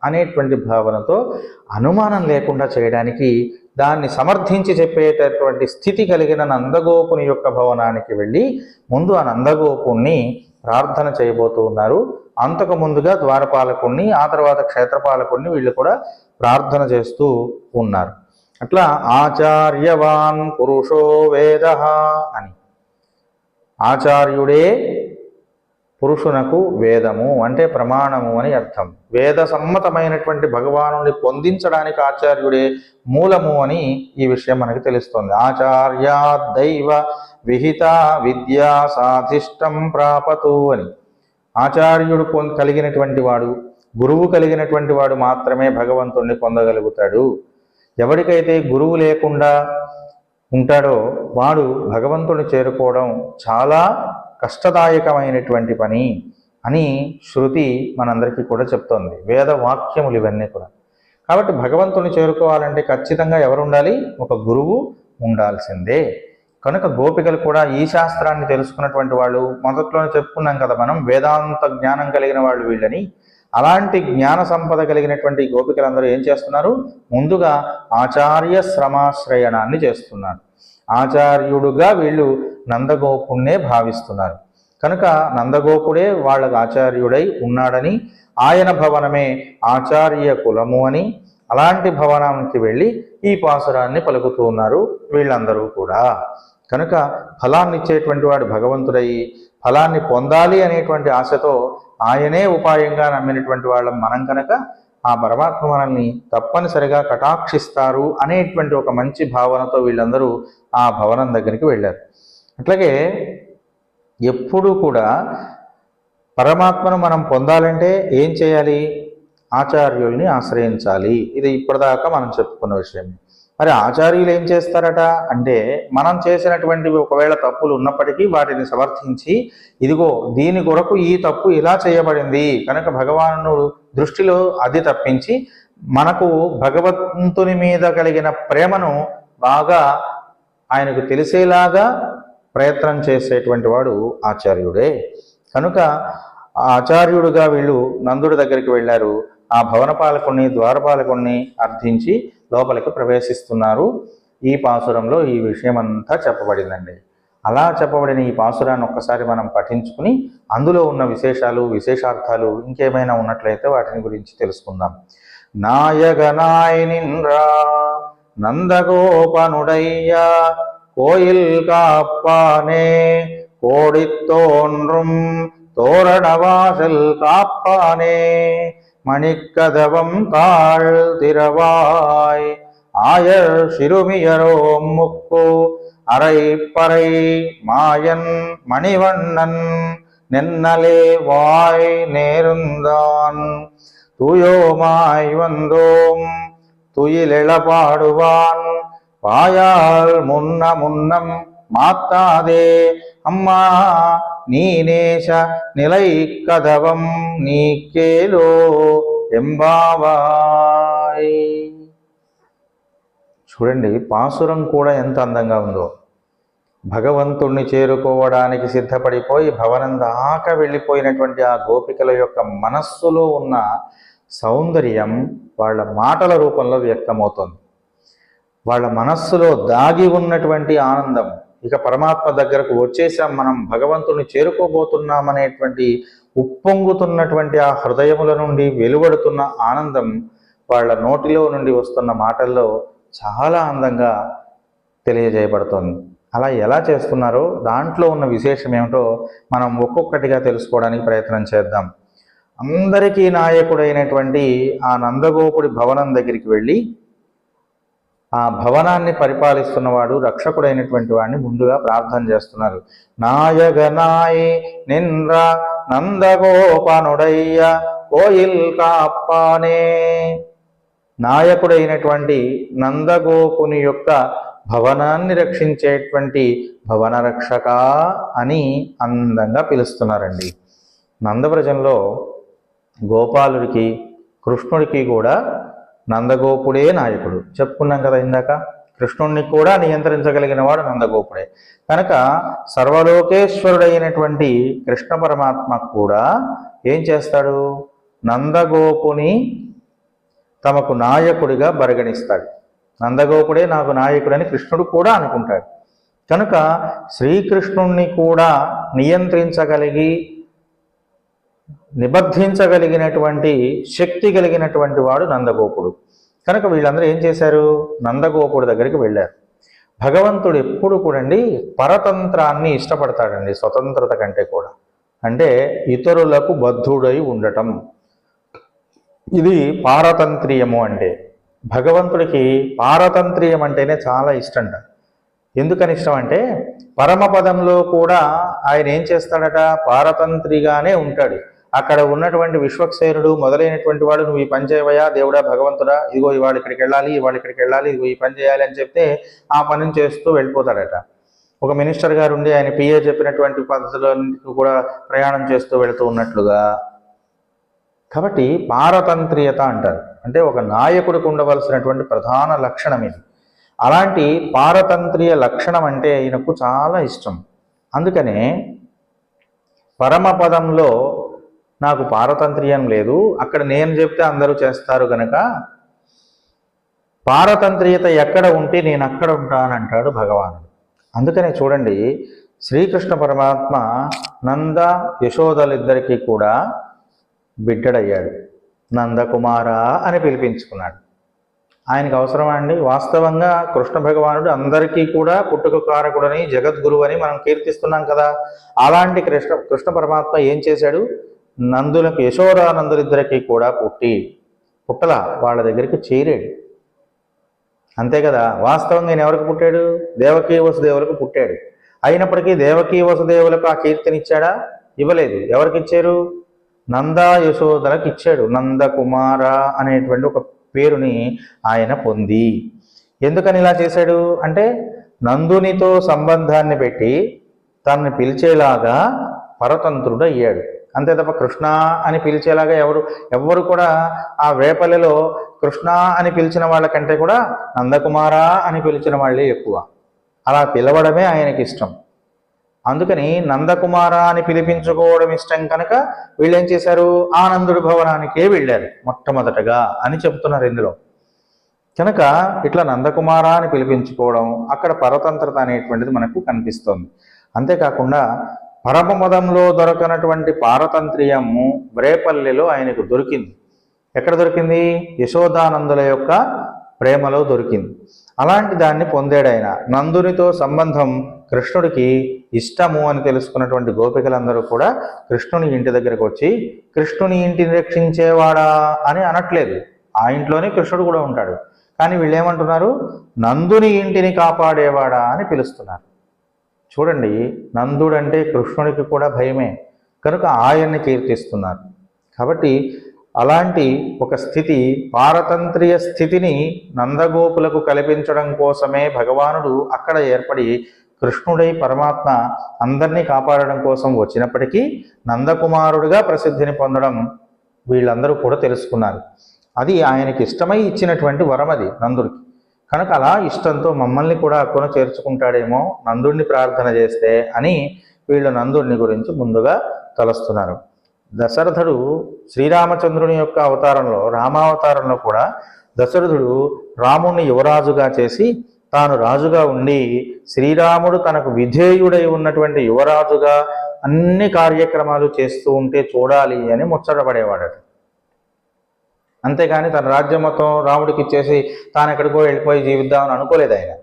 అనేటువంటి భావనతో అనుమానం లేకుండా చేయడానికి దాన్ని సమర్థించి చెప్పేటటువంటి స్థితి కలిగిన నందగోపుని యొక్క భవనానికి వెళ్ళి ముందు ఆ నందగోపుణ్ణి ప్రార్థన చేయబోతూ ఉన్నారు. అంతకు ముందుగా ద్వారపాలకుణ్ణి, ఆ తర్వాత క్షేత్రపాలకుణ్ణి వీళ్ళు కూడా ప్రార్థన చేస్తూ ఉన్నారు. అట్లా ఆచార్యవాన్ పురుషో వేద అని ఆచార్యుడే పురుషునకు వేదము అంటే ప్రమాణము అని అర్థం. వేద సమ్మతమైనటువంటి భగవానుని పొందించడానికి ఆచార్యుడే మూలము అని ఈ విషయం మనకి తెలుస్తుంది. ఆచార్యా దైవ విహిత విద్యా సాధిష్టం ప్రాపతు అని. ఆచార్యుడు కలిగినటువంటి వాడు, గురువు కలిగినటువంటి వాడు మాత్రమే భగవంతుణ్ణి పొందగలుగుతాడు. ఎవరికైతే గురువు లేకుండా ఉంటాడో వాడు భగవంతుని చేరుకోవడం చాలా కష్టదాయకమైనటువంటి పని అని శృతి మనందరికీ కూడా చెప్తోంది. వేద వాక్యములు ఇవన్నీ కూడా. కాబట్టి భగవంతుని చేరుకోవాలంటే ఖచ్చితంగా ఎవరు ఉండాలి? ఒక గురువు ఉండాల్సిందే. కనుక గోపికలు కూడా ఈ శాస్త్రాన్ని తెలుసుకున్నటువంటి వాళ్ళు, మొదట్లోనే చెప్పుకున్నాం కదా మనం, వేదాంత జ్ఞానం కలిగిన వాళ్ళు వీళ్ళని. అలాంటి జ్ఞాన సంపద కలిగినటువంటి గోపికలందరూ ఏం చేస్తున్నారు? ముందుగా ఆచార్య శ్రమాశ్రయణాన్ని చేస్తున్నారు. ఆచార్యుడుగా వీళ్ళు నందగోపుణ్ణే భావిస్తున్నారు. కనుక నందగోపుడే వాళ్ళకు ఆచార్యుడై ఉన్నాడని, ఆయన భవనమే ఆచార్య కులము అని, అలాంటి భవనానికి వెళ్ళి ఈ పాసురాన్ని పలుకుతూ ఉన్నారు వీళ్ళందరూ కూడా. కనుక ఫలాన్ని ఇచ్చేటువంటి వాడు భగవంతుడయి ఫలాన్ని పొందాలి అనేటువంటి ఆశతో ఆయనే ఉపాయంగా నమ్మినటువంటి వాళ్ళం మనం కనుక ఆ పరమాత్మ మనల్ని తప్పనిసరిగా కటాక్షిస్తారు అనేటువంటి ఒక మంచి భావనతో వీళ్ళందరూ ఆ భవనం దగ్గరికి వెళ్ళారు. అట్లాగే ఎప్పుడూ కూడా పరమాత్మను మనం పొందాలంటే ఏం చేయాలి? ఆచార్యుల్ని ఆశ్రయించాలి. ఇది ఇప్పటిదాకా మనం చెప్పుకున్న విషయం. మరి ఆచార్యులు ఏం చేస్తారట అంటే, మనం చేసినటువంటివి ఒకవేళ తప్పులు ఉన్నప్పటికీ వాటిని సమర్థించి, ఇదిగో దీని కొరకు ఈ తప్పు ఇలా చేయబడింది కనుక భగవాను దృష్టిలో అది తప్పించి మనకు భగవంతుని మీద కలిగిన ప్రేమను బాగా ఆయనకు తెలిసేలాగా ప్రయత్నం చేసేటువంటి వాడు ఆచార్యుడే. కనుక ఆచార్యుడుగా వీళ్ళు నందుడి దగ్గరికి వెళ్ళారు. ఆ భవనపాలకుణ్ణి, ద్వారపాలకుణ్ణి అర్థించి లోపలికి ప్రవేశిస్తున్నారు. ఈ పాసురంలో ఈ విషయం అంతా చెప్పబడిందండి. అలా చెప్పబడిన ఈ పాసురాన్ని ఒక్కసారి మనం పఠించుకుని అందులో ఉన్న విశేషాలు, విశేషార్థాలు ఇంకేమైనా ఉన్నట్లయితే వాటిని గురించి తెలుసుకుందాం. నాయగనాయనిన్రా నందగోపనుడయ్యా கோயில் காப்பானே கோடித்தோன்றும் தோரணவாசல் காப்பானே மணிக்கதவம் தாழ் திரவாய் ஆயர் சிறுமியரோம் முக்கு அரைப்பறை மாயன் மணிவண்ணன் நென்னலே வாய் நேருந்தான் தூயோமாய் வந்தோம் துயிலெழபாடுவான் வாயால் முன்னம் மாத்தாதே அம்மா நீநேஷ நிலை கதவம் నీకేలో ఎంబావాయ్. చూడండి పాసురం కూడా ఎంత అందంగా ఉందో. భగవంతుణ్ణి చేరుకోవడానికి సిద్ధపడిపోయి భవనం దాకా వెళ్ళిపోయినటువంటి ఆ గోపికల యొక్క మనస్సులో ఉన్న సౌందర్యం వాళ్ళ మాటల రూపంలో వ్యక్తమవుతుంది. వాళ్ళ మనస్సులో దాగి ఉన్నటువంటి ఆనందం, ఇక పరమాత్మ దగ్గరకు వచ్చేసాం, మనం భగవంతుని చేరుకోబోతున్నామనేటువంటి ఉప్పొంగుతున్నటువంటి ఆ హృదయముల నుండి వెలువడుతున్న ఆనందం వాళ్ళ నోటిలో నుండి వస్తున్న మాటల్లో చాలా అందంగా తెలియజేయబడుతోంది. అలా ఎలా చేస్తున్నారో దాంట్లో ఉన్న విశేషం ఏమిటో మనం ఒక్కొక్కటిగా తెలుసుకోవడానికి ప్రయత్నం చేద్దాం. అందరికీ నాయకుడైనటువంటి ఆ నందగోపుడి భవనం దగ్గరికి వెళ్ళి ఆ భవనాన్ని పరిపాలిస్తున్నవాడు, రక్షకుడైనటువంటి వాడిని ముందుగా ప్రార్థన చేస్తున్నారు. నాయగనాయి నింద్ర నందగోపనుడయ్య కోయిల్ కాపానే. నాయకుడైనటువంటి నందగోపుని యొక్క భవనాన్ని రక్షించేటువంటి భవన రక్షక అని అందంగా పిలుస్తున్నారండి. నందవ్రజంలో గోపాలుడికి, కృష్ణుడికి కూడా నందగోపుడే నాయకుడు. చెప్పుకున్నాం కదా ఇందాక, కృష్ణుణ్ణి కూడా నియంత్రించగలిగిన వాడు నందగోపుడే. కనుక సర్వలోకేశ్వరుడైనటువంటి కృష్ణ పరమాత్మ కూడా ఏం చేస్తాడు? నందగోపుని తమకు నాయకుడిగా పరిగణిస్తాడు. నందగోపుడే నాకు నాయకుడని కృష్ణుడు కూడా అనుకుంటాడు. కనుక శ్రీకృష్ణుణ్ణి కూడా నియంత్రించగలిగి నిబద్ధించగలిగినటువంటి శక్తి కలిగినటువంటి వాడు నందగోపుడు. కనుక వీళ్ళందరూ ఏం చేశారు? నందగోపుడు దగ్గరికి వెళ్ళారు. భగవంతుడు ఎప్పుడు కూడండి పరతంత్రాన్ని ఇష్టపడతాడండి, స్వతంత్రత కంటే కూడా. అంటే ఇతరులకు బద్ధుడై ఉండటం, ఇది పారతంత్రియము. అంటే భగవంతుడికి పారతంత్రియం అంటేనే చాలా ఇష్టంట. ఎందుకని ఇష్టం అంటే పరమపదంలో కూడా ఆయన ఏం చేస్తాడట, పారతంత్రిగానే ఉంటాడు. అక్కడ ఉన్నటువంటి విశ్వక్సేనుడు మొదలైనటువంటి వాడు, నువ్వు ఈ పని చేయవయా దేవుడా భగవంతుడా, ఇదిగో ఇవాళ ఇక్కడికి వెళ్ళాలి, ఇవాళ ఇక్కడికి వెళ్ళాలి, ఇదిగో ఈ పని చేయాలి అని చెప్తే ఆ పనిని చేస్తూ వెళ్ళిపోతాడట. ఒక మినిస్టర్ గారు ఉండి ఆయన పిఏ చెప్పినటువంటి పద్ధతులను కూడా ప్రయాణం చేస్తూ వెళుతూ ఉన్నట్లుగా. కాబట్టి పారతంత్రియత అంటారు. అంటే ఒక నాయకుడికి ఉండవలసినటువంటి ప్రధాన లక్షణం ఇది. అలాంటి పారతంత్రియ లక్షణం అంటే ఈయనకు చాలా ఇష్టం. అందుకనే పరమపదంలో నాకు పారతంత్ర్యం లేదు, అక్కడ నేను చెప్తే అందరూ చేస్తారు గనక పారతంత్రియత ఎక్కడ ఉంటే నేను అక్కడ ఉంటానంటాడు భగవానుడు. అందుకనే చూడండి, శ్రీకృష్ణ పరమాత్మ నంద యశోదలిద్దరికీ కూడా బిడ్డడయ్యాడు. నందకుమార అని పిలిపించుకున్నాడు. ఆయనకు అవసరమా అండి? వాస్తవంగా కృష్ణ భగవానుడు అందరికీ కూడా పుట్టుక కారకుడని, జగద్గురు అని మనం కీర్తిస్తున్నాం కదా. అలాంటి కృష్ణ పరమాత్మ ఏం చేశాడు, నందులకు యశోదానందులిద్దరికీ కూడా పుట్టల వాళ్ళ దగ్గరికి చేరాడు. అంతే కదా. వాస్తవంగా ఆయన ఎవరికి పుట్టాడు? దేవకీ వసుదేవులకు పుట్టాడు. అయినప్పటికీ దేవకీ వసుదేవులకు ఆ కీర్తినిచ్చాడా? ఇవ్వలేదు. ఎవరికి ఇచ్చారు? నందా యశోదలకు ఇచ్చాడు. నందకుమార అనేటువంటి ఒక పేరుని ఆయన పొంది. ఎందుకని ఇలా చేశాడు అంటే నందునితో సంబంధాన్ని పెట్టి తనని పిలిచేలాగా పరతంత్రుడు అయ్యాడు. అంతే తప్ప కృష్ణ అని పిలిచేలాగా ఎవరు కూడా ఆ వేపల్లిలో కృష్ణ అని పిలిచిన వాళ్ళకంటే కూడా నందకుమార అని పిలిచిన వాళ్ళే ఎక్కువ. అలా పిలవడమే ఆయనకి ఇష్టం. అందుకని నందకుమార అని పిలిపించుకోవడం ఇష్టం కనుక వీళ్ళు ఏం చేశారు, ఆనందుడి భవనానికే వెళ్ళారు మొట్టమొదటగా అని చెప్తున్నారు ఇందులో. కనుక ఇట్లా నందకుమార అని పిలిపించుకోవడం, అక్కడ పరతంత్రత అనేటువంటిది మనకు కనిపిస్తోంది. అంతేకాకుండా పరమపదంలో దొరకనటువంటి పారతంత్ర్యము రేపల్లెలో ఆయనకు దొరికింది. ఎక్కడ దొరికింది? యశోదానందుల యొక్క ప్రేమలో దొరికింది. అలాంటి దాన్ని పొందాడు ఆయన. నందునితో సంబంధం కృష్ణుడికి ఇష్టము అని తెలుసుకున్నటువంటి గోపికలందరూ కూడా కృష్ణుని ఇంటి దగ్గరకు వచ్చి కృష్ణుని ఇంటిని రక్షించేవాడా అని అనట్లేదు. ఆ ఇంట్లోనే కృష్ణుడు కూడా ఉంటాడు. కానీ వీళ్ళు ఏమంటున్నారు, నందుని ఇంటిని కాపాడేవాడా అని పిలుస్తున్నారు. చూడండి, నందుడంటే కృష్ణుడికి కూడా భయమే కనుక ఆయన్ని కీర్తిస్తున్నారు. కాబట్టి అలాంటి ఒక స్థితి, పారతంత్ర్య స్థితిని నందగోపులకు కల్పించడం కోసమే భగవానుడు అక్కడ ఏర్పడి కృష్ణుడై పరమాత్మ అందరినీ కాపాడడం కోసం వచ్చినప్పటికీ నందకుమారుడిగా ప్రసిద్ధిని పొందడం వీళ్ళందరూ కూడా తెలుసుకున్నారు. అది ఆయనకి ఇష్టమై ఇచ్చినటువంటి వరం అది నందుడికి. కనుక అలా ఇష్టంతో మమ్మల్ని కూడా అక్కున చేర్చుకుంటాడేమో నందుడిని ప్రార్థన చేస్తే అని వీళ్ళు నందుడిని గురించి ముందుగా తలస్తున్నారు. దశరథుడు శ్రీరామచంద్రుని యొక్క అవతారంలో, రామావతారంలో కూడా దశరథుడు రాముణ్ణి యువరాజుగా చేసి తాను రాజుగా ఉండి శ్రీరాముడు తనకు విధేయుడై ఉన్నటువంటి యువరాజుగా అన్ని కార్యక్రమాలు చేస్తూ ఉంటే చూడాలి అని ముచ్చటపడేవాడట. అంతేగాని తన రాజ్యం మొత్తం రాముడికి ఇచ్చేసి తాను ఎక్కడికో వెళ్ళిపోయి జీవిద్దామని అనుకోలేదు ఆయన.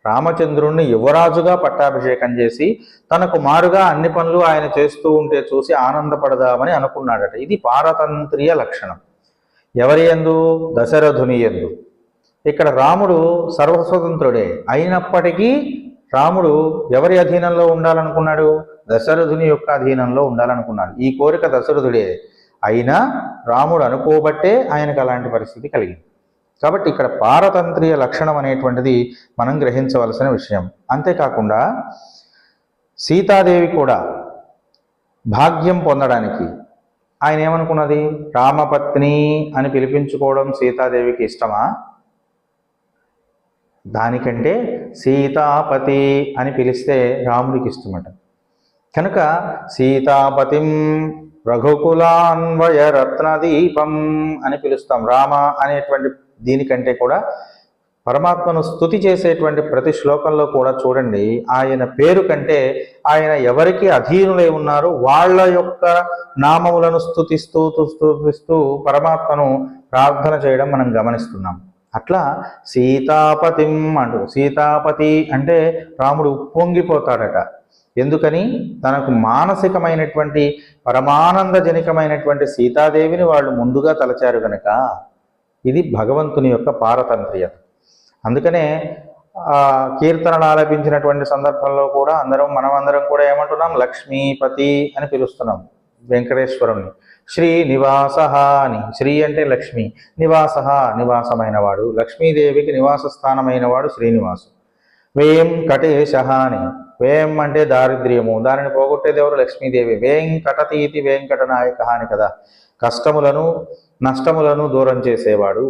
రామచంద్రుణ్ణి యువరాజుగా పట్టాభిషేకం చేసి తన కుమారుగా అన్ని పనులు ఆయన చేస్తూ ఉంటే చూసి ఆనందపడదామని అనుకున్నాడట. ఇది పారతంత్ర్య లక్షణం. ఎవరి యందు? దశరథుని యందు. ఇక్కడ రాముడు సర్వస్వతంత్రుడే అయినప్పటికీ రాముడు ఎవరి అధీనంలో ఉండాలనుకున్నాడు? దశరథుని యొక్క అధీనంలో ఉండాలనుకున్నాడు. ఈ కోరిక దశరథుడే అయినా రాముడు అనుకోబట్టే ఆయనకు అలాంటి పరిస్థితి కలిగింది. కాబట్టి ఇక్కడ పారతంత్ర్య లక్షణం అనేటువంటిది మనం గ్రహించవలసిన విషయం. అంతేకాకుండా సీతాదేవి కూడా భాగ్యం పొందడానికి ఆయన ఏమనుకున్నది, రామపత్ని అని పిలిపించుకోవడం సీతాదేవికి ఇష్టమా? దానికంటే సీతాపతి అని పిలిస్తే రాముడికి ఇష్టమట. కనుక సీతాపతిం రఘుకులాన్వయ రత్నదీపం అని పిలుస్తాం. రామ అనేటువంటి దీనికంటే కూడా పరమాత్మను స్తుతి చేసేటువంటి ప్రతి శ్లోకంలో కూడా చూడండి, ఆయన పేరు కంటే ఆయన ఎవరికి అధీనులై ఉన్నారో వాళ్ళ యొక్క నామములను స్తుతిస్తూ పరమాత్మను ప్రార్థన చేయడం మనం గమనిస్తున్నాం. అట్లా సీతాపతిం అంటూ, సీతాపతి అంటే రాముడు పొంగిపోతాడట. ఎందుకని? తనకు మానసికమైనటువంటి పరమానందజనకమైనటువంటి సీతాదేవిని వాళ్ళు ముందుగా తలచారు గనక. ఇది భగవంతుని యొక్క పారతంత్ర్యత. అందుకనే కీర్తనలు ఆలపించినటువంటి సందర్భంలో కూడా మనమందరం కూడా ఏమంటున్నాం? లక్ష్మీపతి అని పిలుస్తున్నాం వెంకటేశ్వరుణ్ణి. శ్రీనివాస అని, శ్రీ అంటే లక్ష్మి, నివాస నివాసమైన వాడు, లక్ష్మీదేవికి నివాస స్థానమైన వాడు శ్రీనివాసు. వేంకటేశ అని, వేం అంటే దారిద్ర్యము, దానిని పోగొట్టేది ఎవరు? లక్ష్మీదేవి. వేంకటతీతి వెంకటనాయక అని కదా, కష్టములను నష్టములను దూరం చేసేవాడు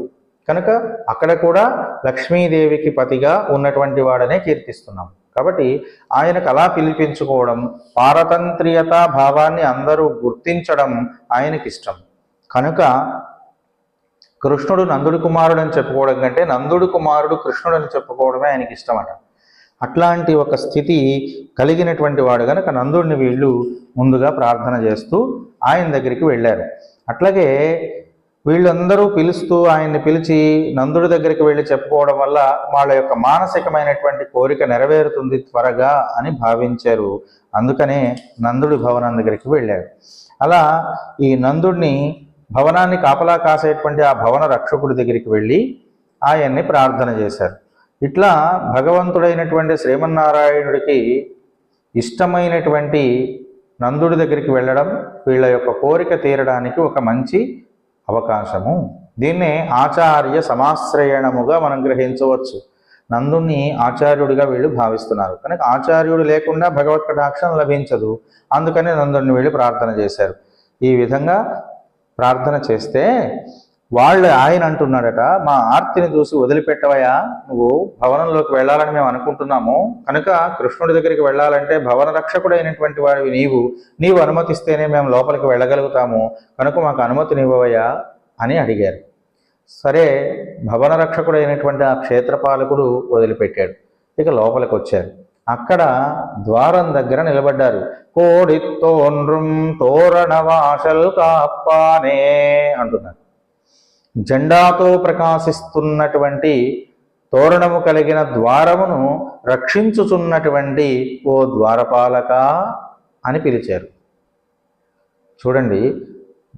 కనుక అక్కడ కూడా లక్ష్మీదేవికి పతిగా ఉన్నటువంటి వాడనే కీర్తిస్తున్నాం. కాబట్టి ఆయనకు అలా పిలిపించుకోవడం, పారతంత్ర్యత భావాన్ని అందరూ గుర్తించడం ఆయనకి ఇష్టం. కనుక కృష్ణుడు నందుడి కుమారుడు అని చెప్పుకోవడం కంటే నందుడి కుమారుడు కృష్ణుడు అని చెప్పుకోవడమే ఆయనకి ఇష్టమట. అట్లాంటి ఒక స్థితి కలిగినటువంటి వాడు కనుక నందుడిని వీళ్ళు ముందుగా ప్రార్థన చేస్తూ ఆయన దగ్గరికి వెళ్ళారు. అట్లాగే వీళ్ళందరూ పిలుస్తూ ఆయన్ని పిలిచి నందుడి దగ్గరికి వెళ్ళి చెప్పుకోవడం వల్ల వాళ్ళ యొక్క మానసికమైనటువంటి కోరిక నెరవేరుతుంది త్వరగా అని భావించారు. అందుకనే నందుడి భవనం దగ్గరికి వెళ్ళారు. అలా ఈ నందుడిని భవనాన్ని కాపలా కాసేటువంటి ఆ భవన రక్షకుడి దగ్గరికి వెళ్ళి ఆయన్ని ప్రార్థన చేశారు. ఇట్లా భగవంతుడైనటువంటి శ్రీమన్నారాయణుడికి ఇష్టమైనటువంటి నందుడి దగ్గరికి వెళ్ళడం వీళ్ళ యొక్క కోరిక తీరడానికి ఒక మంచి అవకాశము. దీన్నే ఆచార్య సమాశ్రయణముగా మనం గ్రహించవచ్చు. నందుని ఆచార్యుడిగా వీళ్ళు భావిస్తున్నారు కనుక ఆచార్యుడు లేకుండా భగవత్ కటాక్షం లభించదు. అందుకని నందుడిని వీళ్ళు ప్రార్థన చేశారు. ఈ విధంగా ప్రార్థన చేస్తే ఆయన అంటున్నాడట, మా ఆర్తిని చూసి వదిలిపెట్టవయా, నువ్వు భవనంలోకి వెళ్ళాలని మేము అనుకుంటున్నాము కనుక కృష్ణుడి దగ్గరికి వెళ్ళాలంటే భవన రక్షకుడైనటువంటి వాడివి నీవు అనుమతిస్తేనే మేము లోపలికి వెళ్ళగలుగుతాము కనుక మాకు అనుమతినివ్వవయ్యా అని అడిగారు. సరే, భవన రక్షకుడైనటువంటి ఆ క్షేత్రపాలకుడు వదిలిపెట్టాడు. ఇక లోపలికి వచ్చారు. అక్కడ ద్వారం దగ్గర నిలబడ్డారు. కోడితోన్రుం తోరణవాసల్ కాప్పానే అంటున్నారు. జెండాతో ప్రకాశిస్తున్నటువంటి తోరణము కలిగిన ద్వారమును రక్షించుచున్నటువంటి ఓ ద్వారపాలక అని పిలిచారు. చూడండి,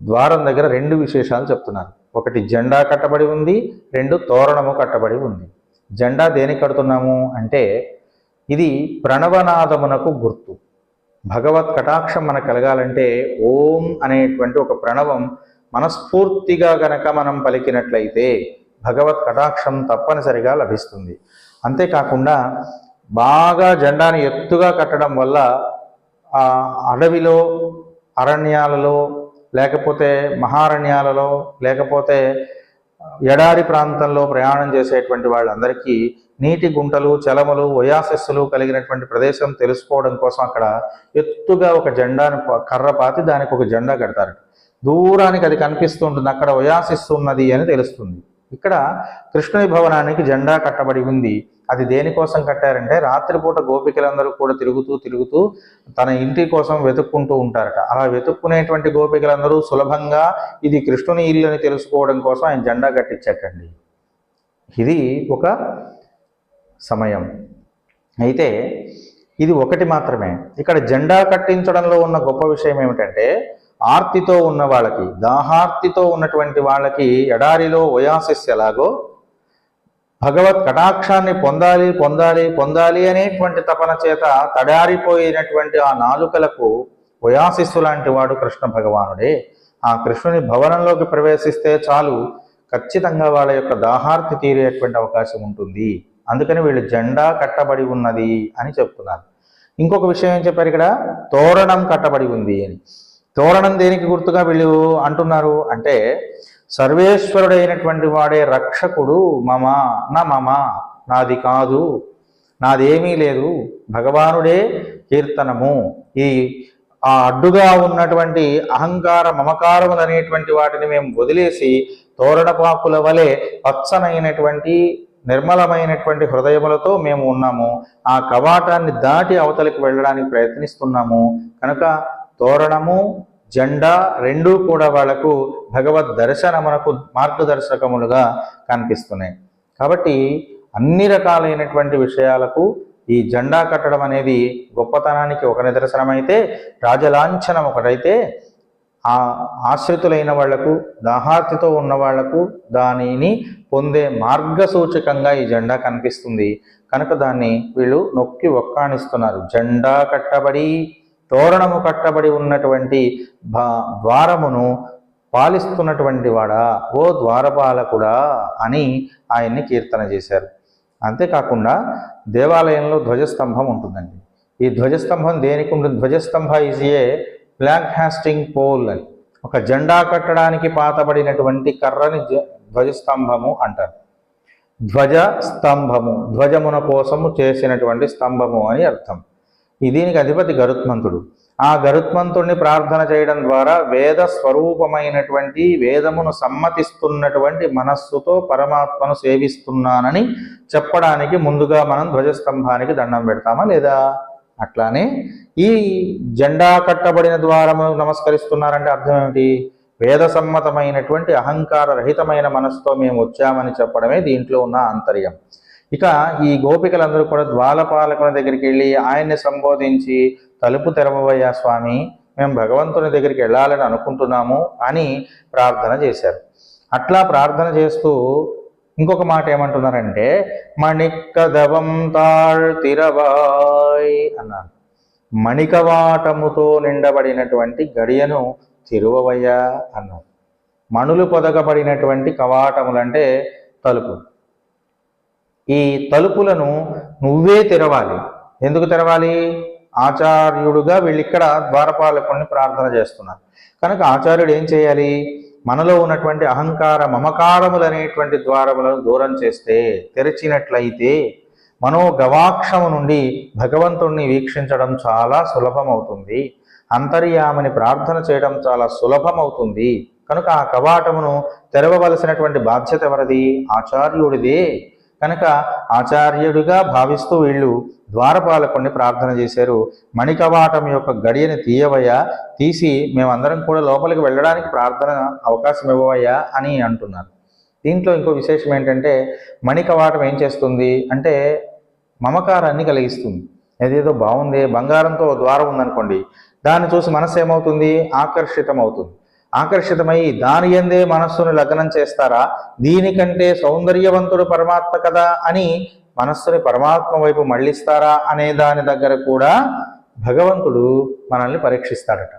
ద్వారం దగ్గర రెండు విశేషాలు చెప్తున్నారు. ఒకటి జెండా కట్టబడి ఉంది, రెండు తోరణము కట్టబడి ఉంది. జెండా దేనికి కడుతున్నాము అంటే ఇది ప్రణవనాదమునకు గుర్తు. భగవత్ కటాక్షం మనకు కలగాలంటే ఓం అనేటువంటి ఒక ప్రణవం మనస్ఫూర్తిగా గనక మనం పలికినట్లయితే భగవత్ కటాక్షం తప్పనిసరిగా లభిస్తుంది. అంతేకాకుండా బాగా జెండాని ఎత్తుగా కట్టడం వల్ల ఆ అడవిలో, అరణ్యాలలో, లేకపోతే మహారణ్యాలలో, లేకపోతే ఎడారి ప్రాంతంలో ప్రయాణం చేసేటువంటి వాళ్ళందరికీ నీటి గుంటలు, చలములు, ఒయాసిస్సులు కలిగినటువంటి ప్రదేశం తెలుసుకోవడం కోసం అక్కడ ఎత్తుగా ఒక జెండాను కర్ర పాతి దానికి ఒక జెండా కడతారు. దూరానికి అది కనిపిస్తూ ఉంటుంది, అక్కడ ఒయాసిస్ ఉన్నది అని తెలుస్తుంది. ఇక్కడ కృష్ణుని భవనానికి జెండా కట్టబడి ఉంది. అది దేనికోసం కట్టారంటే రాత్రిపూట గోపికలందరూ కూడా తిరుగుతూ తన ఇంటి కోసం వెతుక్కుంటూ ఉంటారట. అలా వెతుక్కునేటువంటి గోపికలందరూ సులభంగా ఇది కృష్ణుని ఇల్లు అని తెలుసుకోవడం కోసం ఆయన జెండా కట్టించటండి. ఇది ఒక సమయం. అయితే ఇది ఒకటి మాత్రమే. ఇక్కడ జెండా కట్టించడంలో ఉన్న గొప్ప విషయం ఏమిటంటే ఆర్తితో ఉన్న వాళ్ళకి, దాహార్తితో ఉన్నటువంటి వాళ్ళకి ఎడారిలో ఒయాసిస్ ఎలాగో భగవత్ కటాక్షాన్ని పొందాలి అనేటువంటి తపన చేత తడారిపోయినటువంటి ఆ నాలుకలకు ఒయాసిస్సు లాంటి వాడు కృష్ణ భగవానుడే. ఆ కృష్ణుని భవనంలోకి ప్రవేశిస్తే చాలు, ఖచ్చితంగా వాళ్ళ యొక్క దాహార్తి తీరేటువంటి అవకాశం ఉంటుంది. అందుకని వీళ్ళు జెండా కట్టబడి ఉన్నది అని చెప్తున్నారు. ఇంకొక విషయం ఏం చెప్పారు, ఇక్కడ తోరణం కట్టబడి ఉంది అని. తోరణం దేనికి గుర్తుగా వీళ్ళు అంటున్నారు అంటే సర్వేశ్వరుడైనటువంటి వాడే రక్షకుడు. మమ నాది కాదు, నాదేమీ లేదు, భగవానుడే కీర్తనము. ఆ అడ్డుగా ఉన్నటువంటి అహంకార మమకారములు అనేటువంటి వాటిని మేము వదిలేసి తోరణపాకుల వలె పచ్చనైనటువంటి నిర్మలమైనటువంటి హృదయములతో మేము ఉన్నాము. ఆ కవాటాన్ని దాటి అవతలికి వెళ్ళడానికి ప్రయత్నిస్తున్నాము. కనుక తోరణము, జెండా రెండూ కూడా వాళ్లకు భగవద్ దర్శనమునకు మార్గదర్శకములుగా కనిపిస్తున్నాయి. కాబట్టి అన్ని రకాలైనటువంటి విషయాలకు ఈ జెండా కట్టడం అనేది గొప్పతనానికి ఒక నిదర్శనమైతే, రాజలాంఛనం ఒకటైతే, ఆ ఆశ్రితులైన వాళ్లకు, దాహార్తితో ఉన్న వాళ్లకు దానిని పొందే మార్గసూచకంగా ఈ జెండా కనిపిస్తుంది. కనుక దాన్ని వీళ్ళు నొక్కి ఒక్కాణిస్తున్నారు. జెండా కట్టబడి తోరణము కట్టబడి ఉన్నటువంటి ద్వారమును పాలిస్తున్నటువంటి వాడా, ఓ ద్వారపాలకుడా అని ఆయన్ని కీర్తన చేశారు. అంతేకాకుండా దేవాలయంలో ధ్వజస్తంభం ఉంటుందండి. ఈ ధ్వజస్తంభం దేనికి ఉంటుంది? ధ్వజస్తంభ is a flag hoisting pole అని, ఒక జెండా కట్టడానికి పాతబడినటువంటి కర్రని ధ్వజస్తంభము అంటారు. ధ్వజ స్తంభము, ధ్వజమున కోసము చేసినటువంటి స్తంభము అని అర్థం. దీనికి అధిపతి గరుత్మంతుడు. ఆ గరుత్మంతుడిని ప్రార్థన చేయడం ద్వారా వేద స్వరూపమైనటువంటి, వేదమును సమ్మతిస్తున్నటువంటి మనస్సుతో పరమాత్మను సేవిస్తున్నానని చెప్పడానికి ముందుగా మనం ధ్వజస్తంభానికి దండం పెడతామా లేదా? అట్లానే ఈ జెండా కట్టబడిన ద్వారము నమస్కరిస్తున్నారంటే అర్థం ఏమిటి? వేద సమ్మతమైనటువంటి అహంకార రహితమైన మనస్సుతో మేము వచ్చామని చెప్పడమే దీంట్లో ఉన్న ఆంతర్యం. ఇక ఈ గోపికలందరూ కూడా ద్వారపాలకుని దగ్గరికి వెళ్ళి ఆయన్ని సంబోధించి, తలుపు తెరవయ్యా స్వామి, మేము భగవంతుని దగ్గరికి వెళ్ళాలని అనుకుంటున్నాము అని ప్రార్థన చేశారు. అట్లా ప్రార్థన చేస్తూ ఇంకొక మాట ఏమంటున్నారంటే, మణికదవం తాళ్తిరవాయ్ అన్నారు. మణికవాటముతో నిండబడినటువంటి గడియను తిరువవయ్యా అన్నారు. మణులు పొదగబడినటువంటి కవాటములంటే తలుపు. ఈ తలుపులను నువ్వే తెరవాలి. ఎందుకు తెరవాలి? ఆచార్యుడుగా వీళ్ళిక్కడ ద్వారపాలకుడిని ప్రార్థన చేస్తున్నారు. కనుక ఆచార్యుడు ఏం చేయాలి? మనలో ఉన్నటువంటి అహంకార మమకారములు అనేటువంటి ద్వారములను దూరం చేస్తే, తెరిచినట్లయితే మనోగవాక్షము నుండి భగవంతుణ్ణి వీక్షించడం చాలా సులభమవుతుంది. అంతర్యామని ప్రార్థన చేయడం చాలా సులభమవుతుంది. కనుక ఆ కవాటమును తెరవవలసినటువంటి బాధ్యత ఎవరిది? ఆచార్యుడిదే. కనుక ఆచార్యుడిగా భావిస్తూ వీళ్ళు ద్వారపాలకుడిని ప్రార్థన చేశారు. మణికవాటం యొక్క గడియని తీయవయ్యా, తీసి మేమందరం కూడా లోపలికి వెళ్ళడానికి ప్రార్థన అవకాశం ఇవ్వవయ్యా అని అంటున్నారు. దీంట్లో ఇంకో విశేషం ఏంటంటే, మణికవాటం ఏం చేస్తుంది అంటే మమకారాన్ని కలిగిస్తుంది. ఏదేదో బాగుంది, బంగారంతో ద్వారం ఉందనుకోండి, దాన్ని చూసి మనస్సు ఏమవుతుంది? ఆకర్షితం అవుతుంది. ఆకర్షితమై దాని యందే మనస్సును లగ్నం చేస్తారా? దీనికంటే సౌందర్యవంతుడు పరమాత్మ కదా అని మనస్సుని పరమాత్మ వైపు మళ్ళిస్తారా అనే దాని దగ్గర కూడా భగవంతుడు మనల్ని పరీక్షిస్తాడట.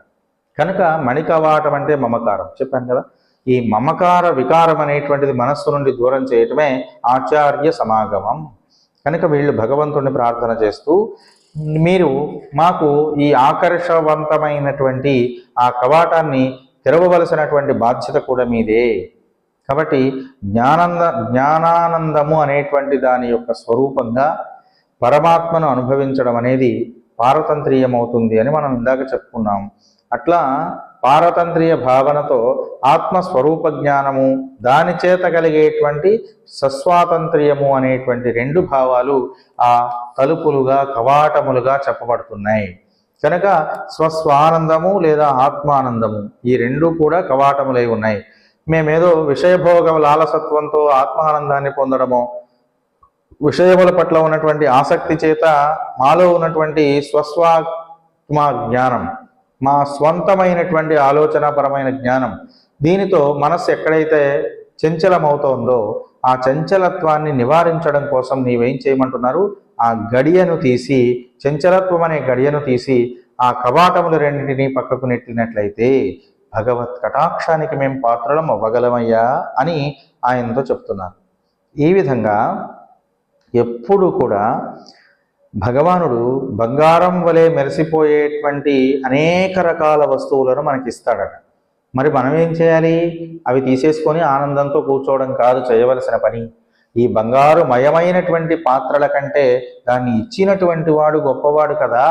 కనుక మణికవాటం అంటే మమకారం చెప్పాను కదా. ఈ మమకార వికారం అనేటువంటిది మనస్సు నుండి దూరం చేయటమే ఆచార్య సమాగమం. కనుక వీళ్ళు భగవంతుడిని ప్రార్థన చేస్తూ, మీరు మాకు ఈ ఆకర్షవంతమైనటువంటి ఆ కవాటాన్ని తెరవవలసినటువంటి బాధ్యత కూడా మీదే. కాబట్టి జ్ఞానానందము అనేటువంటి దాని యొక్క స్వరూపంగా పరమాత్మను అనుభవించడం అనేది పారతంత్రీయమవుతుంది అని మనం ఇందాక చెప్పుకున్నాం. అట్లా పారతంత్రీయ భావనతో ఆత్మస్వరూప జ్ఞానము, దాని చేత కలిగేటువంటి సస్వాతంత్ర్యము అనేటువంటి రెండు భావాలు ఆ తలుపులుగా, కవాటములుగా చెప్పబడుతున్నాయి. కనుక స్వస్వానందము లేదా ఆత్మానందము ఈ రెండు కూడా కవాటములై ఉన్నాయి. మేమేదో విషయభోగ లాలసత్వంతో ఆత్మానందాన్ని పొందడమో, విషయముల పట్ల ఉన్నటువంటి ఆసక్తి చేత మాలో ఉన్నటువంటి స్వస్వాత్మ జ్ఞానం, మా స్వంతమైనటువంటి ఆలోచనాపరమైన జ్ఞానం, దీనితో మనస్సు ఎక్కడైతే చంచలమవుతోందో ఆ చంచలత్వాన్ని నివారించడం కోసం నీవేం చేయమంటున్నారు? ఆ గడియను తీసి, చంచలత్వం అనే గడియను తీసి ఆ కవాటములు రెండింటినీ పక్కకు నెట్టినట్లయితే భగవత్ కటాక్షానికి మేము పాత్రలం అవ్వగలమయ్యా అని ఆయనతో చెప్తున్నారు. ఈ విధంగా ఎప్పుడు కూడా భగవానుడు బంగారం వలె మెరిసిపోయేటువంటి అనేక రకాల వస్తువులను మనకి ఇస్తాడట. మరి మనం ఏం చేయాలి? అవి తీసేసుకొని ఆనందంతో కూర్చోవడం కాదు చేయవలసిన పని. ఈ బంగారు మయమైనటువంటి పాత్రల కంటే దాన్ని ఇచ్చినటువంటి వాడు గొప్పవాడు కదా,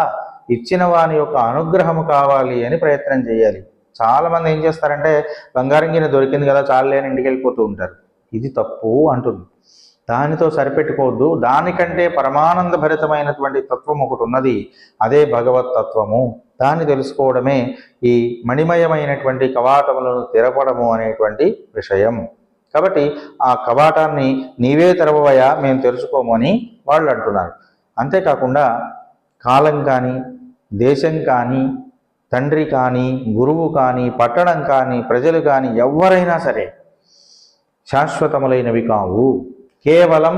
ఇచ్చిన వాని యొక్క అనుగ్రహము కావాలి అని ప్రయత్నం చేయాలి. చాలామంది ఏం చేస్తారంటే, బంగారం గిన్నె దొరికింది కదా చాలేని ఇంటికి వెళ్ళిపోతూ ఉంటారు. ఇది తప్పు అంటుంది. దానితో సరిపెట్టుకోవద్దు. దానికంటే పరమానంద భరితమైనటువంటి తత్వం ఒకటి ఉన్నది, అదే భగవత్ తత్వము. దాన్ని తెలుసుకోవడమే ఈ మణిమయమైనటువంటి కవాటములను తెరపడము అనేటువంటి విషయం. కాబట్టి ఆ కవాటాన్ని నీవే తెరవవయ్యా, మేము తెరుచుకోము అని వాళ్ళు అంటున్నారు. అంతేకాకుండా కాలం కానీ, దేశం కానీ, తండ్రి కానీ, గురువు కానీ, పట్టణం కానీ, ప్రజలు కానీ ఎవరైనా సరే శాశ్వతములైనవి కావు. కేవలం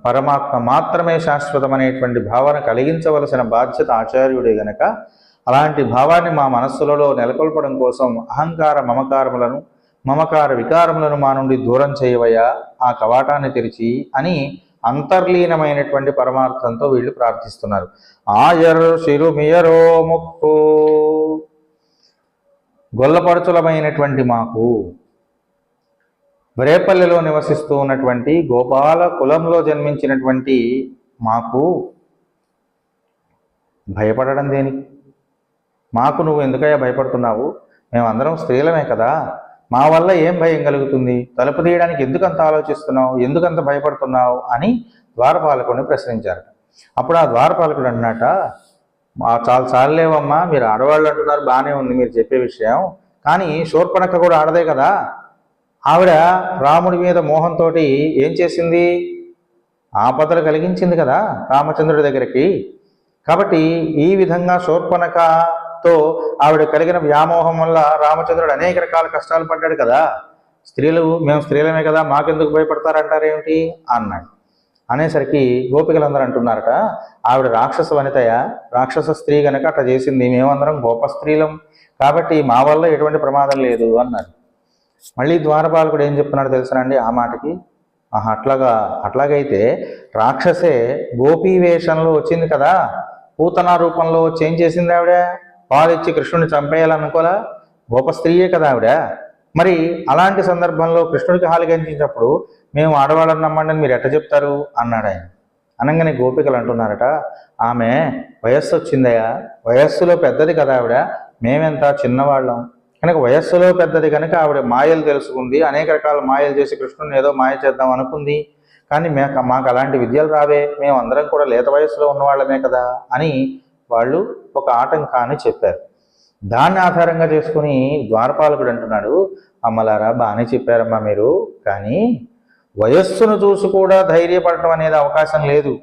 పరమాత్మ మాత్రమే శాశ్వతమనేటువంటి భావన కలిగించవలసిన బాధ్యత ఆచార్యుడే గనక అలాంటి భావాన్ని మా మనస్సులలో నెలకొల్పడం కోసం అహంకార మమకారములను, మమకార వికారములను మా నుండి దూరం చేయవయ్యా, ఆ కవాటాన్ని తెరిచి అని అంతర్లీనమైనటువంటి పరమార్థంతో వీళ్ళు ప్రార్థిస్తున్నారు. ఆయర్ శిరుమియరో ముక్కు, గొల్లపడుచులమైనటువంటి మాకు, రేపల్లెలో నివసిస్తూ ఉన్నటువంటి గోపాల కులంలో జన్మించినటువంటి మాకు భయపడడం దేనికి? మాకు నువ్వు ఎందుకయ్యా భయపడుతున్నావు? మేమందరం స్త్రీలమే కదా, మా వల్ల ఏం భయం కలుగుతుంది? తలుపు తీయడానికి ఎందుకంత ఆలోచిస్తున్నావు, ఎందుకంత భయపడుతున్నావు అని ద్వారపాలకుడిని ప్రశ్నించారు. అప్పుడు ఆ ద్వారపాలకుడు అన్నట, చాలా చాలేవమ్మా, మీరు ఆడవాళ్ళు అంటున్నారు, బాగానే ఉంది మీరు చెప్పే విషయం, కానీ శూర్పణఖ కూడా ఆడదే కదా. ఆవిడ రాముడి మీద మోహంతో ఏం చేసింది? ఆపదలు కలిగించింది కదా రామచంద్రుడి దగ్గరికి. కాబట్టి ఈ విధంగా శూర్పణఖతో ఆవిడ కలిగిన వ్యామోహం వల్ల రామచంద్రుడు అనేక రకాల కష్టాలు పడ్డాడు కదా. మేము స్త్రీలమే కదా, మాకెందుకు భయపడతారంటారేమిటి అన్నాడు. అనేసరికి గోపికలందరూ అంటున్నారట, ఆవిడ రాక్షస వనితయ, రాక్షస స్త్రీ గనక అట్లా చేసింది, మేమందరం గోప స్త్రీలం కాబట్టి మా వల్ల ఎటువంటి ప్రమాదం లేదు అన్నారు. మళ్ళీ ద్వారపాలకుడు ఏం చెప్తున్నాడు తెలుసునండి ఆ మాటకి? అట్లాగైతే రాక్షసే గోపీ వేషంలో వచ్చింది కదా, పూతన రూపంలో వచ్చి ఏం చేసింది ఆవిడ? పాలిచ్చి కృష్ణుని చంపేయాలనుకోలా? గోప స్త్రీయే కదా ఆవిడ. మరి అలాంటి సందర్భంలో కృష్ణుడికి హాలి గంచినప్పుడు మేము ఆడవాళ్ళని నమ్మండి అని మీరు ఎట్ట చెప్తారు అన్నాడు ఆయన. అనగానే గోపికలు అంటున్నారట, ఆమె వయస్సు వచ్చిందయ్యా, వయస్సులో పెద్దది కదా ఆవిడ, మేమెంత చిన్నవాళ్ళం కనుక వయస్సులో పెద్దది కనుక ఆవిడ మాయలు తెలుసుకుంది, అనేక రకాల మాయలు చేసి కృష్ణుని ఏదో మాయ చేద్దాం అనుకుంది, కానీ మాకు అలాంటి విద్యలు రావే, మేము అందరం కూడా లేత వయస్సులో ఉన్నవాళ్ళమే కదా అని వాళ్ళు ఒక ఆటంకాన్ని చెప్పారు. దాన్ని ఆధారంగా చేసుకుని ద్వారపాలకుడు అంటున్నాడు, అమ్మలారా బాగానే చెప్పారమ్మా మీరు, కానీ వయస్సును చూసి కూడా ధైర్యపడటం అనేది అవకాశం లేదు.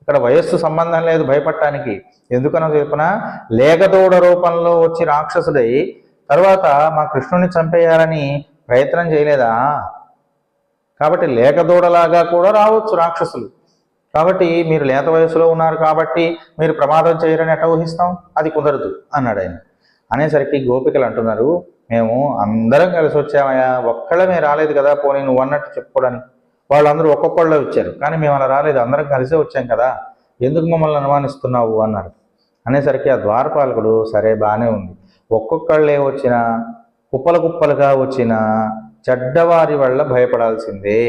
ఇక్కడ వయస్సు సంబంధం లేదు భయపడటానికి. ఎందుకనో చెప్పిన, లేగదూడ రూపంలో వచ్చి రాక్షసుడై తర్వాత మా కృష్ణుని చంపేయాలని ప్రయత్నం చేయలేదా? కాబట్టి లేకదూడలాగా కూడా రావచ్చు రాక్షసులు. కాబట్టి మీరు లేత వయసులో ఉన్నారు కాబట్టి మీరు ప్రమాదం చేయరని ఎట్లా ఊహిస్తాం? అది కుదరదు అన్నాడు ఆయన. అనేసరికి గోపికలు అంటున్నారు, మేము అందరం కలిసి వచ్చామయ్యా, ఒక్కళ్ళమే రాలేదు కదా, పోనీ నువ్వు అన్నట్టు చెప్పుకోవడానికి. వాళ్ళందరూ ఒక్కొక్కళ్ళు వచ్చారు, కానీ మేము అలా రాలేదు, అందరం కలిసే వచ్చాం కదా, ఎందుకు మమ్మల్ని అనుమానిస్తున్నావు అన్నారు. అనేసరికి ఆ ద్వారపాలకుడు సరే బాగానే ఉంది, ఒక్కొక్కళ్ళే వచ్చినా కుప్పలుగా వచ్చిన చెడ్డవారి వల్ల భయపడాల్సిందే.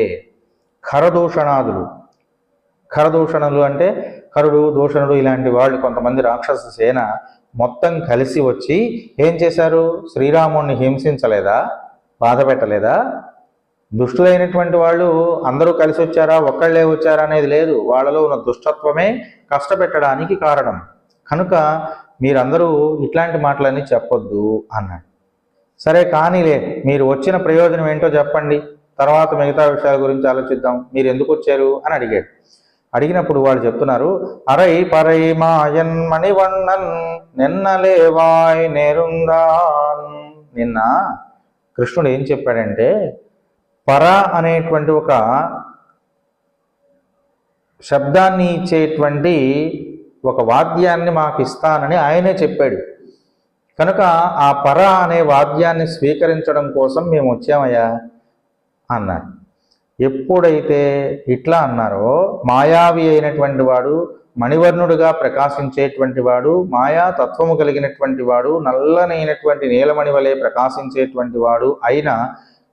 ఖరదూషణులు అంటే కరుడు, దూషణుడు ఇలాంటి వాళ్ళు కొంతమంది రాక్షస సేన మొత్తం కలిసి వచ్చి ఏం చేశారు? శ్రీరాముణ్ణి హింసించలేదా, బాధ పెట్టలేదా? దుష్టులైనటువంటి వాళ్ళు అందరూ కలిసి వచ్చారా, ఒక్కళ్ళే వచ్చారా అనేది లేదు, వాళ్ళలో ఉన్న దుష్టత్వమే కష్టపెట్టడానికి కారణం. కనుక మీరందరూ ఇట్లాంటి మాటలన్నీ చెప్పొద్దు అన్నాడు. సరే కానీలే, మీరు వచ్చిన ప్రయోజనం ఏంటో చెప్పండి, తర్వాత మిగతా విషయాల గురించి ఆలోచిద్దాం, మీరు ఎందుకు వచ్చారు అని అడిగాడు. అడిగినప్పుడు వాళ్ళు చెప్తున్నారు, అరై పరై మాయన్ మణివన్నన్ నిన్నలేవాయ్ నేరుందాన్. నిన్న కృష్ణుడు ఏం చెప్పాడంటే, పర అనేటువంటి ఒక శబ్దాన్ని ఇచ్చేటువంటి ఒక వాద్యాన్ని మాకు ఇస్తానని ఆయనే చెప్పాడు. కనుక ఆ పర అనే వాద్యాన్ని స్వీకరించడం కోసం మేము వచ్చామయ్యా అన్నారు. ఎప్పుడైతే ఇట్లా అన్నారో, మాయావి అయినటువంటి వాడు, మణివర్ణుడుగా ప్రకాశించేటువంటి వాడు, మాయా తత్వము కలిగినటువంటి వాడు, నల్లనైనటువంటి నీలమణి వలె ప్రకాశించేటువంటి వాడు అయిన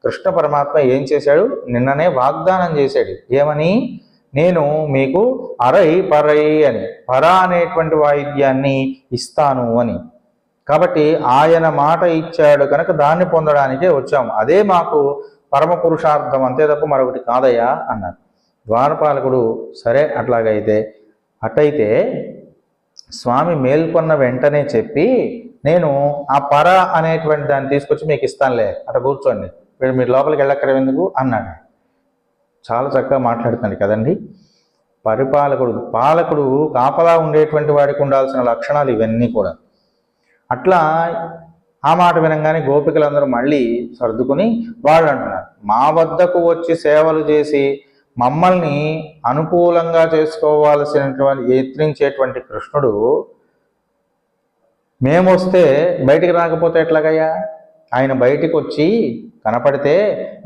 కృష్ణ పరమాత్మ ఏం చేశాడు? నిన్ననే వాగ్దానం చేశాడు. ఏమని? నేను మీకు అరై పరై అని, పర అనేటువంటి వాయిద్యాన్ని ఇస్తాను అని. కాబట్టి ఆయన మాట ఇచ్చాడు కనుక దాన్ని పొందడానికే వచ్చాము, అదే మాకు పరమ పురుషార్థం, అంతే తప్ప మరొకటి కాదయ్యా అన్నారు. ద్వారపాలకుడు సరే అటైతే స్వామి మేల్కొన్న వెంటనే చెప్పి, నేను ఆ పర అనేటువంటి దాన్ని తీసుకొచ్చి మీకు ఇస్తానులే, అట్లా కూర్చోండి, మీరు లోపలికి వెళ్ళక్కర ఎందుకు అన్నాడు. చాలా చక్కగా మాట్లాడుతుంది కదండి. పాలకుడు కాపలా ఉండేటువంటి వాడికి ఉండాల్సిన లక్షణాలు ఇవన్నీ కూడా. అట్లా ఆ మాట వినంగానే గోపికలందరూ మళ్ళీ సర్దుకుని వాళ్ళు అంటున్నారు, మా వద్దకు వచ్చి సేవలు చేసి మమ్మల్ని అనుకూలంగా చేసుకోవాల్సినటువంటి యత్నించేటువంటి కృష్ణుడు మేము వస్తే బయటికి రాకపోతే ఎట్లాగయ్యా? ఆయన బయటికి వచ్చి కనపడితే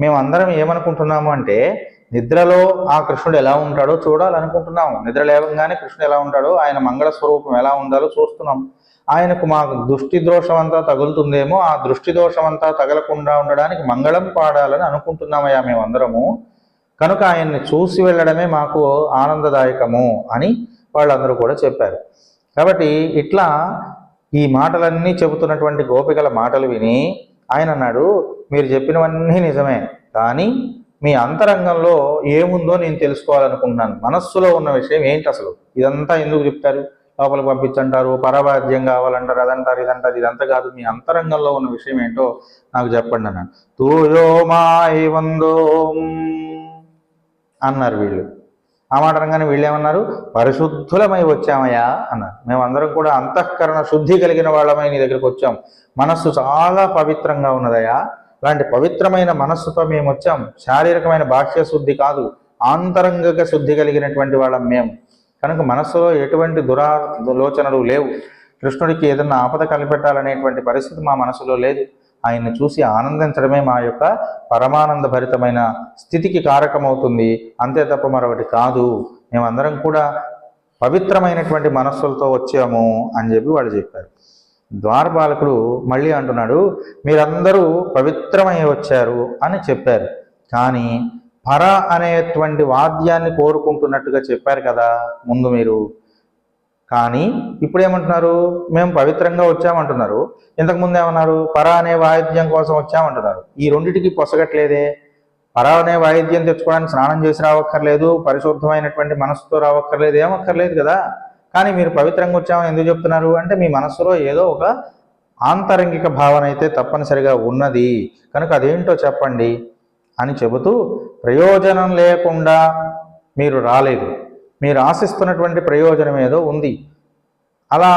మేమందరం ఏమనుకుంటున్నాము అంటే నిద్రలో ఆ కృష్ణుడు ఎలా ఉంటాడో చూడాలనుకుంటున్నాము. నిద్ర లేవగానే కృష్ణుడు ఎలా ఉంటాడో, ఆయన మంగళ స్వరూపం ఎలా ఉండాలో చూస్తున్నాం. ఆయనకు మాకు దృష్టి దోషం అంతా తగులుతుందేమో, ఆ దృష్టి దోషం అంతా తగలకుండా ఉండడానికి మంగళం పాడాలని అనుకుంటున్నామయ్యా మేమందరము. కనుక ఆయన్ని చూసి వెళ్ళడమే మాకు ఆనందదాయకము అని వాళ్ళందరూ కూడా చెప్పారు. కాబట్టి ఇట్లా ఈ మాటలన్నీ చెబుతున్నటువంటి గోపికల మాటలు విని ఆయన అన్నాడు, మీరు చెప్పినవన్నీ నిజమే, కానీ మీ అంతరంగంలో ఏముందో నేను తెలుసుకోవాలనుకుంటున్నాను. మనస్సులో ఉన్న విషయం ఏంటి అసలు? ఇదంతా ఎందుకు చెప్తారు? లోపలికి పంపించంటారు, పరవాద్యం కావాలంటారు, అదంటారు, ఇదంటారు. ఇదంతా కాదు, మీ అంతరంగంలో ఉన్న విషయం ఏంటో నాకు చెప్పండి అన్నాడు. తూయో మాయి వందో అన్నారు వీళ్ళు. ఆ మాట అనగానే వీళ్ళు ఏమన్నారు? పరిశుద్ధులమై వచ్చామయ్యా అన్నారు. మేమందరం కూడా అంతఃకరణ శుద్ధి కలిగిన వాళ్ళమై నీ దగ్గరికి వచ్చాం. మనస్సు చాలా పవిత్రంగా ఉన్నదయ్యా. అలాంటి పవిత్రమైన మనస్సుతో మేము వచ్చాం. శారీరకమైన బాహ్య శుద్ధి కాదు, ఆంతరంగిక శుద్ధి కలిగినటువంటి వాళ్ళం మేము. కనుక మనస్సులో ఎటువంటి దురాలోచనలు లేవు. కృష్ణుడికి ఏదన్నా ఆపద కనిపెట్టాలనేటువంటి పరిస్థితి మా మనసులో లేదు. ఆయన్ని చూసి ఆనందించడమే మా యొక్క పరమానంద భరితమైన స్థితికి కారకమవుతుంది, అంతే తప్ప మరొకటి కాదు. మేమందరం కూడా పవిత్రమైనటువంటి మనస్సులతో వచ్చాము అని చెప్పి వాళ్ళు చెప్పారు. ద్వారపాలకుడు మళ్ళీ అంటున్నాడు, మీరందరూ పవిత్రమై వచ్చారు అని చెప్పారు, కానీ పర అనేటువంటి వాద్యాన్ని కోరుకుంటున్నట్టుగా చెప్పారు కదా ముందు మీరు. కానీ ఇప్పుడు ఏమంటున్నారు? మేము పవిత్రంగా వచ్చామంటున్నారు. ఇంతకుముందు ఏమన్నారు? పర అనే వాయిద్యం కోసం వచ్చామంటున్నారు. ఈ రెండిటికి పొసగట్లేదే. పర అనే వాయిద్యం తెచ్చుకోవడానికి స్నానం చేసి రావక్కర్లేదు, పరిశుద్ధమైనటువంటి మనస్సుతో రావక్కర్లేదు, ఏమక్కర్లేదు కదా. కానీ మీరు పవిత్రంగా వచ్చామని ఎందుకు చెప్తున్నారు అంటే మీ మనస్సులో ఏదో ఒక ఆంతరంగిక భావన అయితే తప్పనిసరిగా ఉన్నది, కనుక అదేంటో చెప్పండి అని చెబుతూ, ప్రయోజనం లేకుండా మీరు రాలేదు, మీరు ఆశిస్తున్నటువంటి ప్రయోజనం ఏదో ఉంది. అలా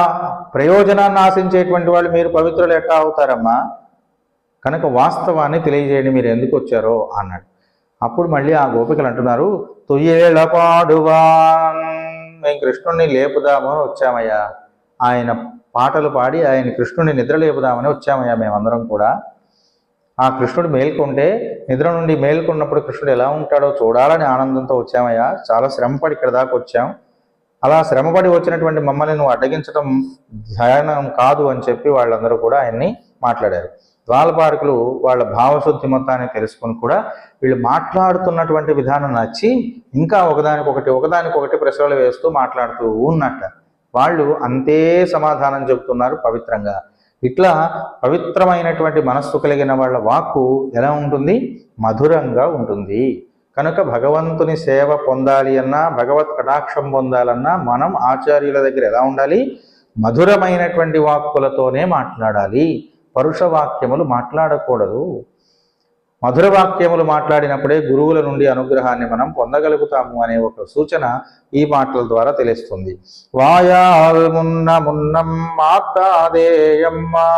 ప్రయోజనాన్ని ఆశించేటువంటి వాళ్ళు మీరు పవిత్రులు ఎట్లా అవుతారమ్మా? కనుక వాస్తవాన్ని తెలియజేయండి, మీరు ఎందుకు వచ్చారో అన్నాడు. అప్పుడు మళ్ళీ ఆ గోపికలు అంటున్నారు, తొయ్యేళపాడువాన్, మేము కృష్ణుడిని లేపుదామని వచ్చామయ్యా. ఆయన పాటలు పాడి ఆయన కృష్ణుడిని నిద్ర లేపుదామని వచ్చామయ్యా మేమందరం కూడా. ఆ కృష్ణుడు మేల్కొంటే, నిద్ర నుండి మేల్కొన్నప్పుడు కృష్ణుడు ఎలా ఉంటాడో చూడాలని ఆనందంతో వచ్చామయ్యా. చాలా శ్రమపడి ఇక్కడ దాకా వచ్చాం. అలా శ్రమపడి వచ్చినటువంటి మమ్మల్ని నువ్వు అడ్డగించడం ధ్యానం కాదు అని చెప్పి వాళ్ళందరూ కూడా ఆయన్ని మాట్లాడారు. ద్వారపాలకులు వాళ్ళ భావశుద్ధి మొత్తాన్ని తెలుసుకొని కూడా వీళ్ళు మాట్లాడుతున్నటువంటి విధానం నచ్చి ఇంకా ఒకదానికొకటి ప్రశ్నలు వేస్తూ మాట్లాడుతూ ఉన్నట్ట. వాళ్ళు అంతే సమాధానం చెబుతున్నారు పవిత్రంగా. ఇట్లా పవిత్రమైనటువంటి మనస్సు కలిగిన వాళ్ళ వాక్కు ఎలా ఉంటుంది? మధురంగా ఉంటుంది. కనుక భగవంతుని సేవ పొందాలి అన్నా, భగవత్ కటాక్షం పొందాలన్నా మనం ఆచార్యుల దగ్గర ఎలా ఉండాలి? మధురమైనటువంటి వాక్కులతోనే మాట్లాడాలి, పరుష వాక్యములు మాట్లాడకూడదు. మధుర వాక్యములు మాట్లాడినప్పుడే గురువుల నుండి అనుగ్రహాన్ని మనం పొందగలుగుతాము అనే ఒక సూచన ఈ మాటల ద్వారా తెలుస్తుంది. వాయాల్ మున్నం మాతాదేయమ్మా.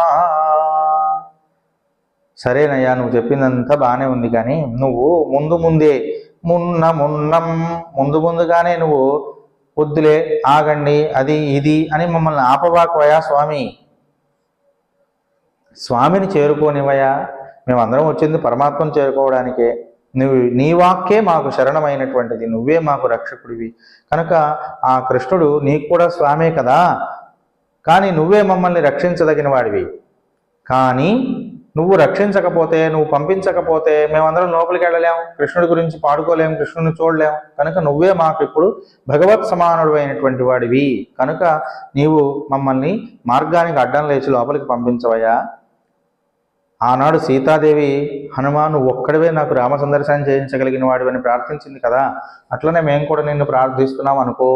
సరేనయ్యా, నువ్వు చెప్పిందంతా బాగానే ఉంది, కానీ నువ్వు ముందుగానే నువ్వు వద్దులే, ఆగండి, అది ఇది అని మమ్మల్ని ఆపవాకవయా స్వామి. స్వామిని చేరుకోనివయా. మేమందరం వచ్చింది పరమాత్మను చేరుకోవడానికే. నీ వాక్కే మాకు శరణమైనటువంటిది, నువ్వే మాకు రక్షకుడివి. కనుక ఆ కృష్ణుడు నీకు కూడా స్వామే కదా, కానీ నువ్వే మమ్మల్ని రక్షించదగిన వాడివి. కానీ నువ్వు రక్షించకపోతే, నువ్వు పంపించకపోతే మేమందరం లోపలికి వెళ్ళలేము, కృష్ణుడి గురించి పాడుకోలేము, కృష్ణుడిని చూడలేము. కనుక నువ్వే మాకు ఇప్పుడు భగవత్ సమానుడు అయినటువంటి వాడివి. కనుక నీవు మమ్మల్ని మార్గానికి అడ్డం లేచి లోపలికి పంపించవయ్యా. ఆనాడు సీతాదేవి, హనుమాను ఒక్కడివే నాకు రామ సందర్శనం చేయించగలిగిన వాడివని ప్రార్థించింది కదా, అట్లనే మేము కూడా నిన్ను ప్రార్థిస్తున్నాం అనుకో,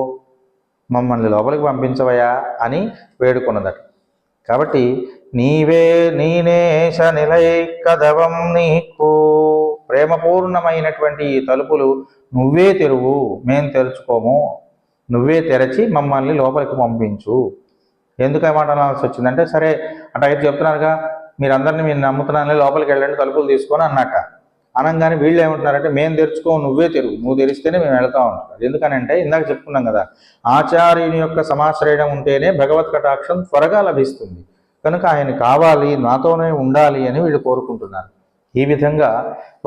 మమ్మల్ని లోపలికి పంపించవయ్యా అని వేడుకున్నదట. కాబట్టి నీవే నీనేశ నిలైకదవం నీకు ప్రేమపూర్ణమైనటువంటి ఈ తలుపులు నువ్వే తెరువు, మేం తెరుచుకోము, నువ్వే తెరచి మమ్మల్ని లోపలికి పంపించు. ఎందుకు మాట అనాల్సి వచ్చిందంటే, సరే అటైతే చెప్తున్నారుగా, మీరందరినీ మీరు నమ్ముతున్నానే, లోపలికి వెళ్ళండి తలుపులు తీసుకొని అన్నట్ట. అనగానే వీళ్ళు ఏమంటున్నారంటే, మేము తెరుచుకో, నువ్వే తెరువు, నువ్వు తెరిస్తేనే మేము వెళతాం అంటారు. ఎందుకనంటే ఇందాక చెప్పుకున్నాం కదా, ఆచార్యుని యొక్క సమాశ్రయడం ఉంటేనే భగవత్ కటాక్షం త్వరగా లభిస్తుంది. కనుక ఆయన కావాలి, నాతోనే ఉండాలి అని వీళ్ళు కోరుకుంటున్నారు. ఈ విధంగా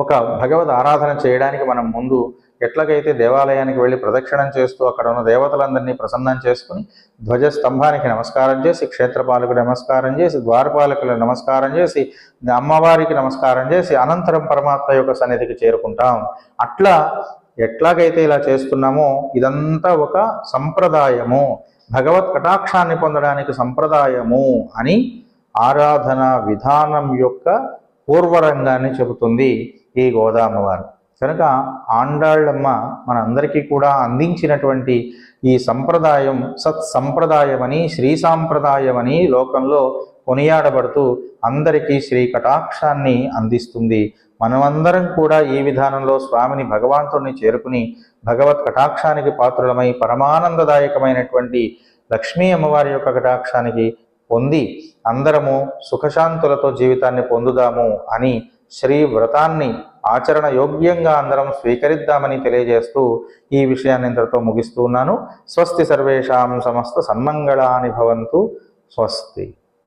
ఒక భగవద్ ఆరాధన చేయడానికి మనం ముందు ఎట్లాగైతే దేవాలయానికి వెళ్ళి ప్రదక్షిణం చేస్తూ అక్కడ ఉన్న దేవతలందరినీ ప్రసన్నం చేసుకుని ధ్వజస్తంభానికి నమస్కారం చేసి, క్షేత్రపాలకు నమస్కారం చేసి, ద్వారపాలకులకు నమస్కారం చేసి, అమ్మవారికి నమస్కారం చేసి అనంతరం పరమాత్మ యొక్క సన్నిధికి చేరుకుంటాం. అట్లా ఎట్లాగైతే ఇలా చేస్తున్నామో ఇదంతా ఒక సంప్రదాయము, భగవత్ కటాక్షాన్ని పొందడానికి సంప్రదాయము అని ఆరాధన విధానం యొక్క పూర్వరంగాన్ని చెబుతుంది ఈ గోదామ్మవారు. కనుక ఆండాళ్ళమ్మ మనందరికీ కూడా అందించినటువంటి ఈ సంప్రదాయం సత్సంప్రదాయమని, శ్రీ సాంప్రదాయమని లోకంలో కొనియాడబడుతూ అందరికీ శ్రీ కటాక్షాన్ని అందిస్తుంది. మనమందరం కూడా ఈ విధానంలో స్వామిని భగవంతుడిని చేరుకుని భగవత్ కటాక్షానికి పాత్రులమై పరమానందదాయకమైనటువంటి లక్ష్మీ అమ్మవారి యొక్క కటాక్షానికి పొంది అందరము సుఖశాంతులతో జీవితాన్ని పొందుదాము అని శ్రీ వ్రతాన్ని ఆచరణ యోగ్యంగా అందరం స్వీకరిద్దామని తెలియజేస్తూ ఈ విషయాన్ని ఇంతటితో ముగిస్తూ ఉన్నాను. స్వస్తి సర్వేషాం సమస్త సన్మంగళాని భవంతు. స్వస్తి.